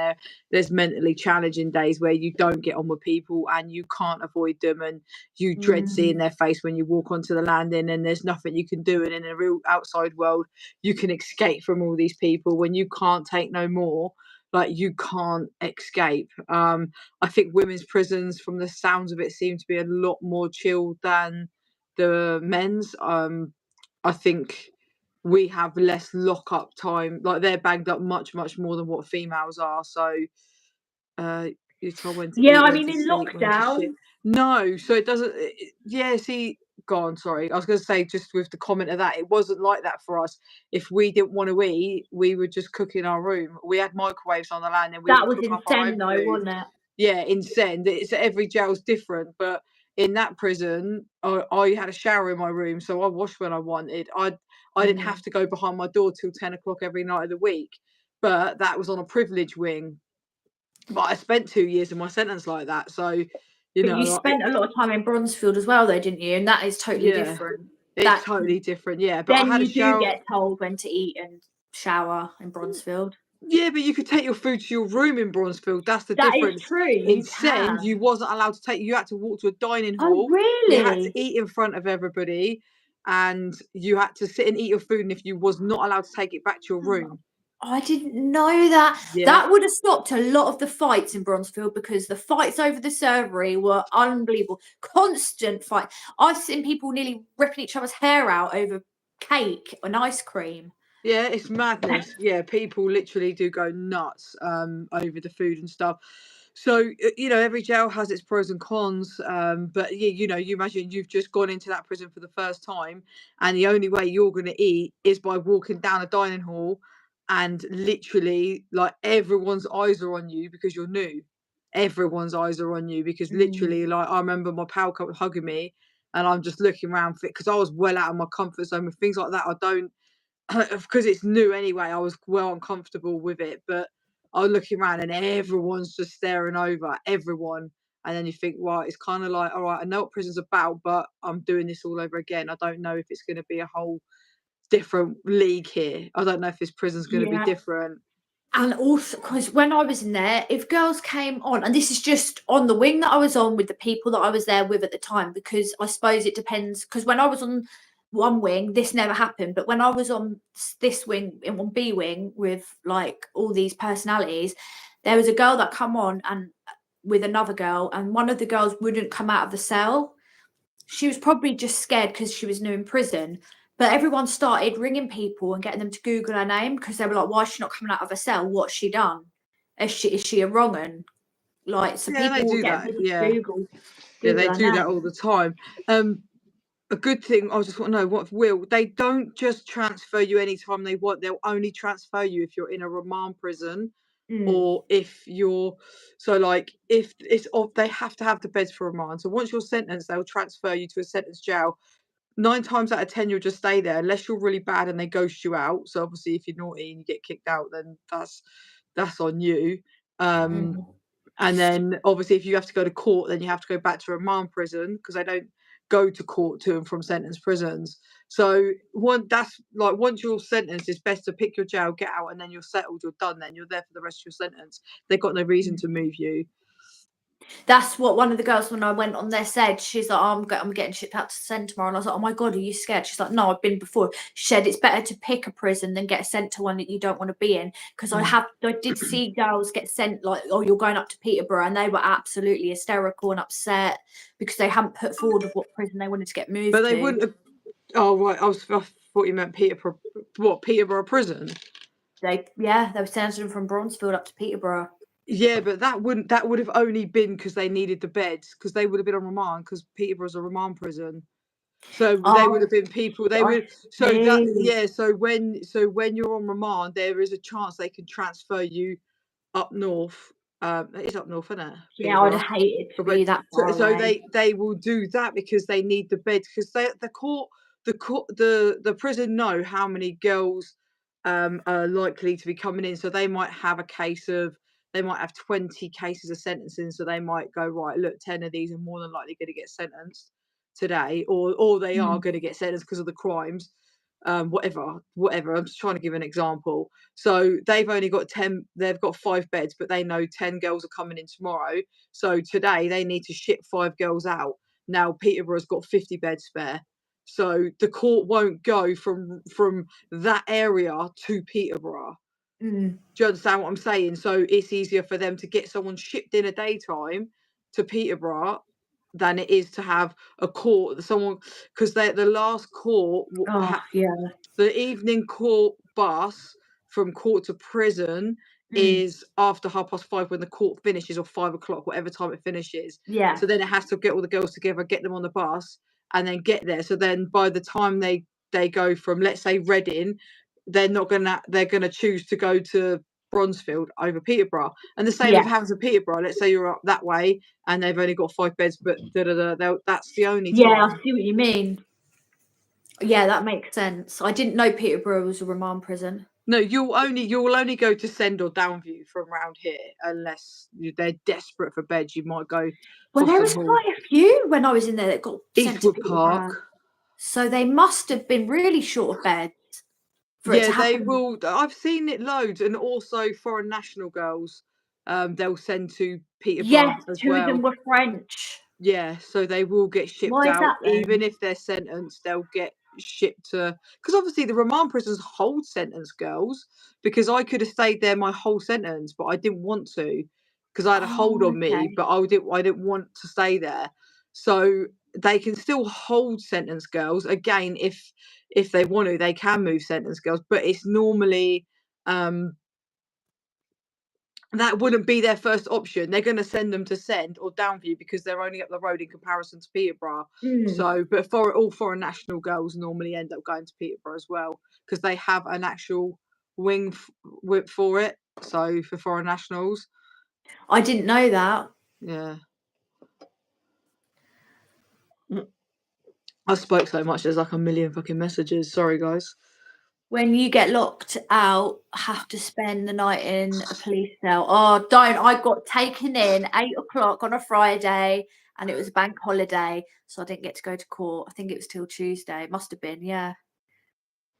B: there's mentally challenging days where you don't get on with people and you can't avoid them, and you dread seeing their face when you walk onto the landing, and there's nothing you can do, and in a real outside world you can escape from all these people. When you can't take no more, like, you can't escape. I think women's prisons, from the sounds of it, seem to be a lot more chilled than the men's. I think we have less lockup time. Like, they're banged up much, much more than what females are. So you're told when to eat,
A: I
B: when
A: mean,
B: to
A: in
B: sleep, when to
A: lockdown.
B: shit. No, so it doesn't. See, go on. Sorry, I was going to say, just with the comment of that, it wasn't like that for us. If we didn't want to eat, we would just cook in our room. We had microwaves on the land, and we
A: That
B: would
A: was
B: cook up our
A: insane,
B: own
A: though,
B: food.
A: wasn't it?
B: Yeah, insane. It's every jail's different, but in that prison, I had a shower in my room, so I washed when I wanted. I didn't have to go behind my door till 10 o'clock every night of the week, but that was on a privilege wing. But I spent 2 years of my sentence like that, so
A: But you spent a lot of time in Bronzefield as well, though, didn't you? And that is totally different.
B: It's totally different, yeah. But I
A: Then
B: had a
A: you do
B: shower.
A: get told when to eat and shower in Bronzefield.
B: Yeah, but you could take your food to your room in Bronzefield. That's the
A: That is
B: difference.
A: true.
B: In
A: You
B: Send,
A: can.
B: you wasn't allowed to take. You had to walk to a dining
A: Oh,
B: hall. You had to
A: really?
B: eat in front of everybody, and you had to sit and eat your food. And if you was not allowed to take it back to your room.
A: I didn't know that.
B: Yeah.
A: That would have stopped a lot of the fights in Bronzefield, because the fights over the servery were unbelievable. Constant fight. I've seen people nearly ripping each other's hair out over cake and ice cream.
B: Yeah, it's madness. Yeah, people literally do go nuts over the food and stuff. So, every jail has its pros and cons. But yeah, you imagine you've just gone into that prison for the first time, and the only way you're going to eat is by walking down a dining hall, and literally, like, everyone's eyes are on you because you're new. Everyone's eyes are on you because literally, like, I remember my pal hugging me, and I'm just looking around because I was well out of my comfort zone with things like that. I don't. Because it's new anyway, I was well uncomfortable with it, but I was looking around and everyone's just staring over, everyone. And then you think, well, it's kind of like, all right, I know what prison's about, but I'm doing this all over again. I don't know if it's going to be a whole different league here. I don't know if this prison's going to be different.
A: And also, because when I was in there, if girls came on, and this is just on the wing that I was on with the people that I was there with at the time, because I suppose it depends, because when I was on one wing, this never happened. But when I was on this wing, in 1B wing, with like all these personalities, there was a girl that come on, and with another girl, and one of the girls wouldn't come out of the cell. She was probably just scared because she was new in prison. But everyone started ringing people and getting them to Google her name because they were like, "Why is she not coming out of her cell? What's she done? Is she a wrong 'un?" Like, so
B: Yeah, they
A: people were
B: do
A: getting
B: that.
A: people to
B: Yeah,
A: Google
B: they
A: her
B: do that all
A: name.
B: the time. A good thing, I just want to know, what will they don't just transfer you anytime they want. They'll only transfer you if you're in a remand prison, or if you're if it's off, they have to have the beds for remand. So once you're sentenced, they'll transfer you to a sentence jail. 9 times out of 10, you'll just stay there unless you're really bad and they ghost you out. So obviously, if you're naughty and you get kicked out, then that's on you. And then obviously, if you have to go to court, then you have to go back to remand prison because they don't go to court to and from sentence prisons. So that's like, once you're sentenced, it's best to pick your jail, get out, and then you're settled. You're done. Then you're there for the rest of your sentence. They've got no reason to move you.
A: That's what one of the girls, when I went on there, said. She's like, "Oh, I'm getting shipped out to send tomorrow." And I was like, "Oh my God, are you scared?" She's like, "No, I've been before." She said it's better to pick a prison than get sent to one that you don't want to be in. Because I did see girls get sent, like, "Oh, you're going up to Peterborough," and they were absolutely hysterical and upset because they hadn't put forward of what prison they wanted to get moved
B: But they
A: to.
B: wouldn't have. Oh right, I thought you meant Peterborough. What, Peterborough prison?
A: They were sending them from Bronzefield up to Peterborough.
B: Yeah, but that would have only been because they needed the beds, because they would have been on remand, because Peterborough's a remand prison. So they would have been people. They would. So when you're on remand, there is a chance they can transfer you up north. It's up north, isn't it?
A: Yeah, I'd
B: Peterborough.
A: have hated to be that far
B: So
A: away.
B: they will do that because they need the beds, because the prison know how many girls are likely to be coming in. So they might have 20 cases of sentencing. So they might go, right, look, 10 of these are more than likely going to get sentenced today, or they are going to get sentenced because of the crimes. Whatever. I'm just trying to give an example. So they've only got 10. They've got 5 beds, but they know 10 girls are coming in tomorrow. So today they need to ship 5 girls out. Now Peterborough's got 50 beds spare. So the court won't go from that area to Peterborough. Do you understand what I'm saying? So it's easier for them to get someone shipped in a daytime to Peterborough than it is to have a court, because the last court, the evening court bus from court to prison is after 5:30 when the court finishes, or 5 o'clock, whatever time it finishes.
A: Yeah.
B: So then it has to get all the girls together, get them on the bus, and then get there. So then by the time they go from, let's say, Reading, they're gonna choose to go to Bronzefield over Peterborough. And the same if it happens to Peterborough. Let's say you're up that way and they've only got 5 beds, but that's the only time.
A: Yeah, I see what you mean. Yeah, that makes sense. I didn't know Peterborough was a remand prison.
B: No, you'll only go to Send or Downview from around here unless they're desperate for beds. You might go.
A: Well, there was quite a few when I was in there that got sent to
B: Eastwood
A: Peterborough.
B: Park.
A: So they must have been really short of beds for it to happen.
B: They will. I've seen it loads, and also foreign national girls. They'll send to Peterborough as
A: 2
B: well.
A: of them were French.
B: Yeah, so they will get shipped
A: Why is
B: out.
A: that then?
B: Even if they're sentenced, they'll get shipped to, because obviously the remand prisons hold sentenced girls, because I could have stayed there my whole sentence, but I didn't want to because I had a hold on me, but I didn't want to stay there. So they can still hold sentenced girls. Again, if they want to, they can move sentenced girls, but it's normally that wouldn't be their first option. They're going to send them to Send or Downview because they're only up the road in comparison to Peterborough. So, but for all foreign national girls normally end up going to Peterborough as well, because they have an actual wing for it. So for foreign nationals.
A: I didn't know that.
B: Yeah. I spoke so much, there's like a million fucking messages. Sorry, guys.
A: When you get locked out, have to spend the night in a police cell. Oh, don't. I got taken in 8 o'clock on a Friday and it was a bank holiday. So I didn't get to go to court. I think it was till Tuesday. It must have been, yeah.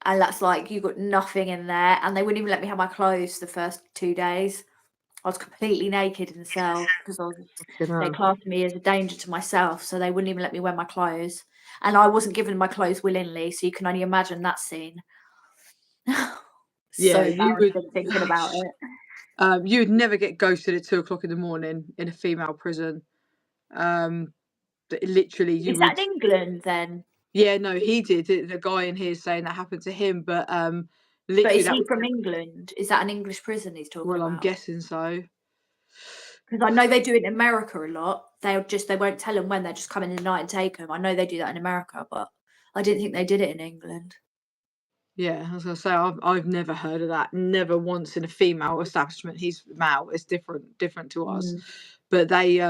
A: And that's like, you got nothing in there. And they wouldn't even let me have my clothes the first 2 days. I was completely naked in the cell because they classed me as a danger to myself. So they wouldn't even let me wear my clothes. And I wasn't given my clothes willingly. So you can only imagine that scene.
B: Yeah,
A: so embarrassing thinking about it.
B: You would never get ghosted at 2 o'clock in the morning in a female prison. Literally, you
A: Is
B: would.
A: that in England then?
B: Yeah, no, he did. The guy in here is saying that happened to him, but
A: But
B: literally
A: is
B: that.
A: he from England? Is that an English prison he's talking
B: Well, I'm
A: about?
B: guessing so.
A: Because I know they do it in America a lot. They won't tell them when, they're just come in the night and take them. I know they do that in America, but I didn't think they did it in England.
B: Yeah, I was gonna say I've never heard of that. Never once in a female establishment. He's male. It's different to us. But they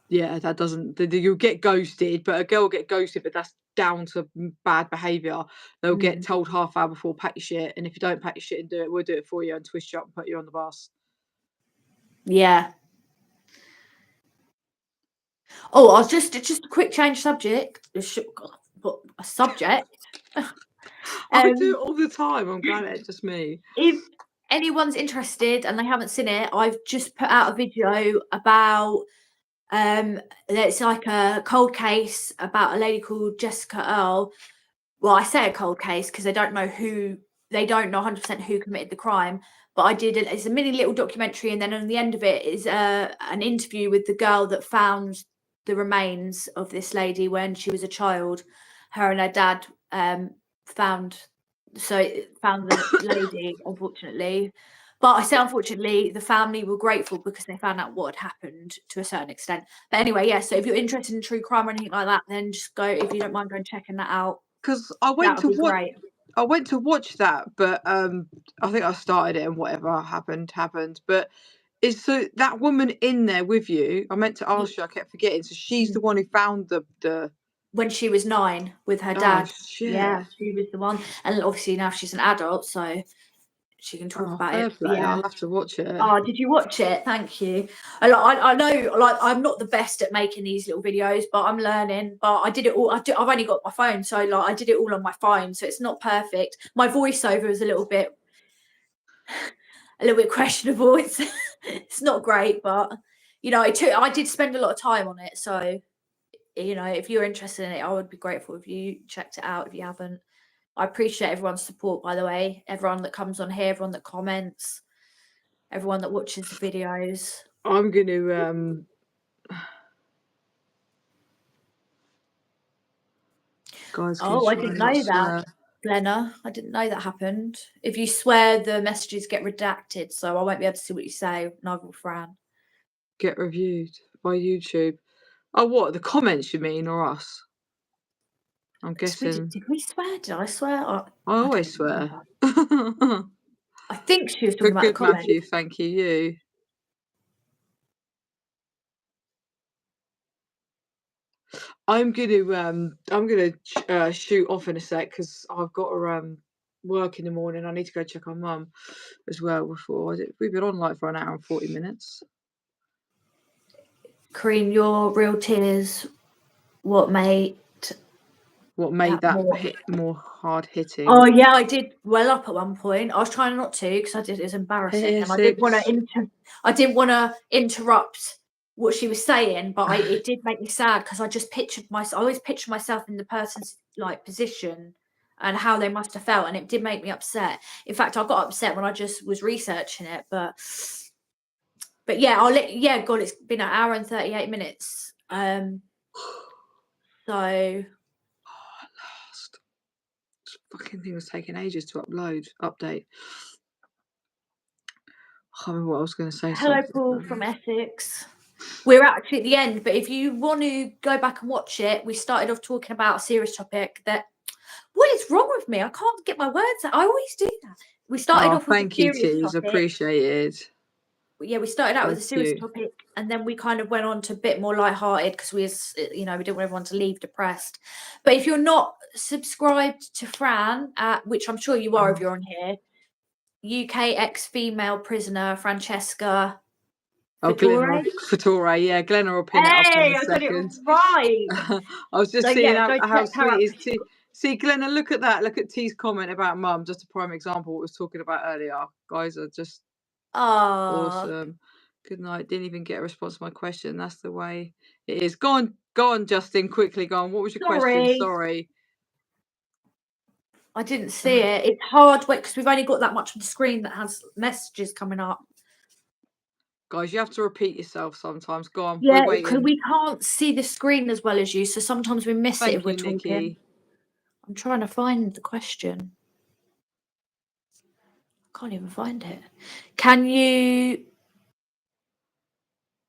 B: yeah, that doesn't. You'll get ghosted, but a girl will get ghosted, but that's down to bad behaviour. They'll get told half hour before, pack your shit, and if you don't pack your shit and do it, we'll do it for you and twist you up and put you on the bus.
A: Yeah. Oh, I was just a quick change subject. A subject.
B: I do it all the time. I'm glad it's just me.
A: If anyone's interested and they haven't seen it, I've just put out a video about it's like a cold case about a lady called Jessica Earl. Well, I say a cold case because they don't know 100% who committed the crime. But I did it's a mini little documentary, and then on the end of it is an interview with the girl that found the remains of this lady when she was a child. Her and her dad found the lady, unfortunately. But I say unfortunately, the family were grateful because they found out what had happened to a certain extent. But anyway, yeah, so if you're interested in true crime or anything like that, then just go, if you don't mind going checking that out.
B: Because I went to watch that, but I think I started it and whatever happened. But is so that woman in there with you? I meant to ask you, I kept forgetting. So she's the one who found the
A: when she was 9 with her
B: Oh,
A: dad.
B: shit.
A: Yeah, she was the one. And obviously now she's an adult, so she can talk about
B: fair
A: it.
B: play.
A: Yeah.
B: I'll have to watch it.
A: Oh, did you watch it? Thank you. I know, like, I'm not the best at making these little videos, but I'm learning. But I did it all. I've only got my phone, so like I did it all on my phone, so it's not perfect. My voiceover is a little bit questionable. It's not great, but you know, I did spend a lot of time on it, so you know, if you're interested in it, I would be grateful if you checked it out if you haven't. I appreciate everyone's support, by the way. Everyone that comes on here, everyone that comments, everyone that watches the videos.
B: I'm gonna guys.
A: Oh, I didn't know that, Glenna. I didn't know that happened. If you swear, the messages get redacted, so I won't be able to see what you say. Neither will Fran.
B: Get reviewed by YouTube. Oh, what, the comments you mean, or us? I'm guessing.
A: Did we swear? Did I swear?
B: I always swear.
A: I think she was talking about the
B: Good,
A: comments.
B: Matthew. Thank you. You. I'm gonna shoot off in a sec because I've got to work in the morning. I need to go check on Mum as well before we've been on like for an hour and 40 minutes.
A: Corinne, your real tears. What made
B: that more hard hitting?
A: Oh yeah, I did well up at one point. I was trying not to because it was embarrassing, and I didn't want to interrupt what she was saying, but it did make me sad because I always picture myself in the person's like position and how they must have felt, and it did make me upset. In fact, I got upset when I just was researching it, but yeah, God, it's been an hour and 38 minutes. So
B: fucking thing was taking ages to update. I can't remember what I was going to say.
A: Hello, Paul from Essex. We're actually at the end, but if you want to go back and watch it, we started off talking about a serious topic that. What is wrong with me? I can't get my words out. I always do that. We started off with a serious topic.
B: Appreciated.
A: Yeah, we started out with a serious topic, and then we kind of went on to a bit more lighthearted because we didn't want everyone to leave depressed. But if you're not subscribed to Fran, which I'm sure you are if you're on here, UK ex-female prisoner Francesca.
B: Fattore, yeah, Glenna will pin it up in a second.
A: Right.
B: I was just seeing how sweet is T. See, Glenna, look at that. Look at T's comment about Mum. Just a prime example of what we was talking about earlier. Guys are just awesome. Good night. Didn't even get a response to my question. That's the way it is. Go on, Justin. Quickly, go on. What was your question? Sorry.
A: I didn't see it. It's hard because we've only got that much on the screen that has messages coming up.
B: Guys, you have to repeat yourself sometimes. Go on,
A: Yeah,
B: we're
A: because
B: waiting.
A: we can't see the screen as well as you, so sometimes we miss it if
B: Thank
A: we're
B: you,
A: talking.
B: Nikki.
A: I'm trying to find the question. I can't even find it. Can you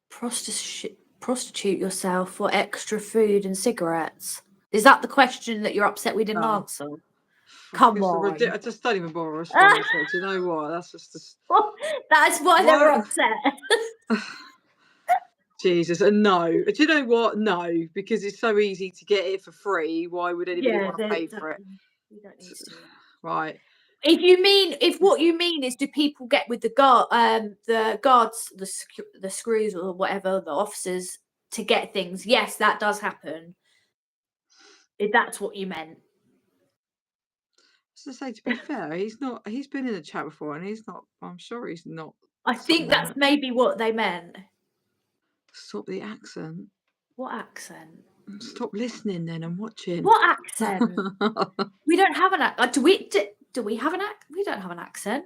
A: prostitute yourself for extra food and cigarettes? Is that the question that you're upset we didn't
B: No.
A: answer? Come on.
B: I just don't even bother responding to it. Do you know what? That's just
A: That's why they were upset.
B: Jesus, and no. Do you know what? No, because it's so easy to get it for free. Why would anybody want to pay for it?
A: We don't need to do that.
B: Right.
A: If what you mean is, do people get with the guards, the screws or whatever, the officers to get things? Yes, that does happen. If that's what you meant.
B: To say, to be fair, he's been in the chat before, and I'm sure he's not.
A: I think that's maybe what they meant.
B: Stop the accent.
A: What accent?
B: Stop listening then and watching.
A: What accent? We don't have an accent. Do we have an accent? We don't have an accent.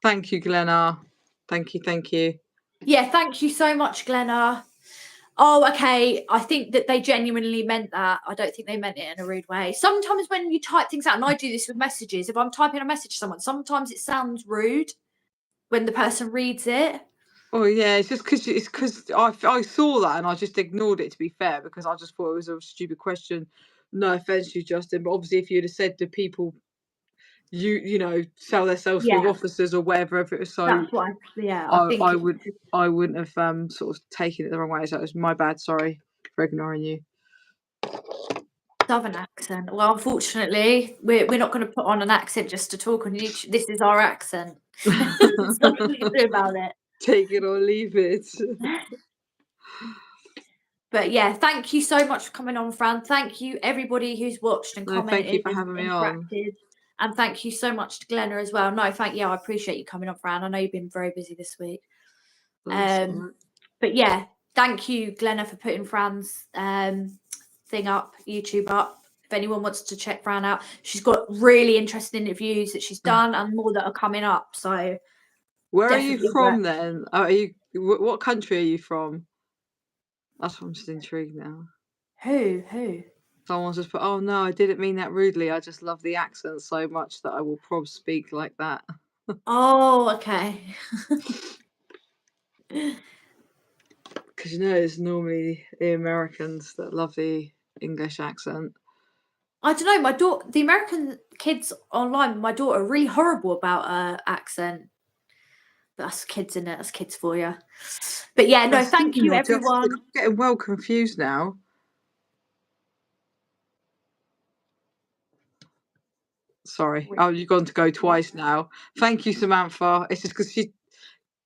B: Thank you, Glenna. Thank you.
A: Yeah, thank you so much, Glenna. Oh, okay. I think that they genuinely meant that. I don't think they meant it in a rude way. Sometimes when you type things out, and I do this with messages, if I'm typing a message to someone, sometimes it sounds rude when the person reads it.
B: Oh yeah, it's because I saw that and I just ignored it, to be fair, because I just thought it was a stupid question. No offense to you, Justin, but obviously if you'd have said to people, you know, sell themselves with officers or whatever, if it was so,
A: that's why. Yeah,
B: I wouldn't have sort of taken it the wrong way. So it was my bad. Sorry for ignoring you.
A: Southern accent. Well, unfortunately, we're not going to put on an accent just to talk on YouTube. This is our accent. There's nothing we can do about it.
B: Take it or leave it.
A: But yeah, thank you so much for coming on, Fran. Thank you everybody who's watched and commented.
B: Thank you for having me on.
A: And thank you so much to Glenna as well. No, I appreciate you coming on, Fran. I know you've been very busy this week. But yeah, thank you, Glenna, for putting Fran's thing up, YouTube up. If anyone wants to check Fran out, she's got really interesting interviews that she's done and more that are coming up. So
B: where are you from then? What country are you from? That's what I'm just intrigued now.
A: Who?
B: Someone's just put, oh no, I didn't mean that rudely. I just love the accent so much that I will probably speak like that.
A: Oh, okay.
B: Because you know, it's normally the Americans that love the English accent.
A: I don't know. My daughter, the American kids online, my daughter, are really horrible about accent. That's kids, in it. That's kids for you. But yeah, no, thank you, everyone.
B: I'm getting well confused now. Sorry. Oh, you've gone to go twice now. Thank you, Samantha. It's just because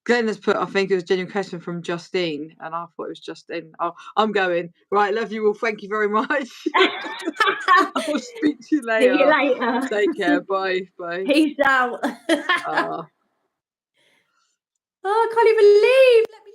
B: Glenn has put, I think it was a genuine question from Justine, and I thought it was Justine. Oh, I'm going. Right, love you all. Thank you very much. I'll speak to you later.
A: See you later.
B: Take care. Bye.
A: Peace out. Oh, I can't even leave. Let me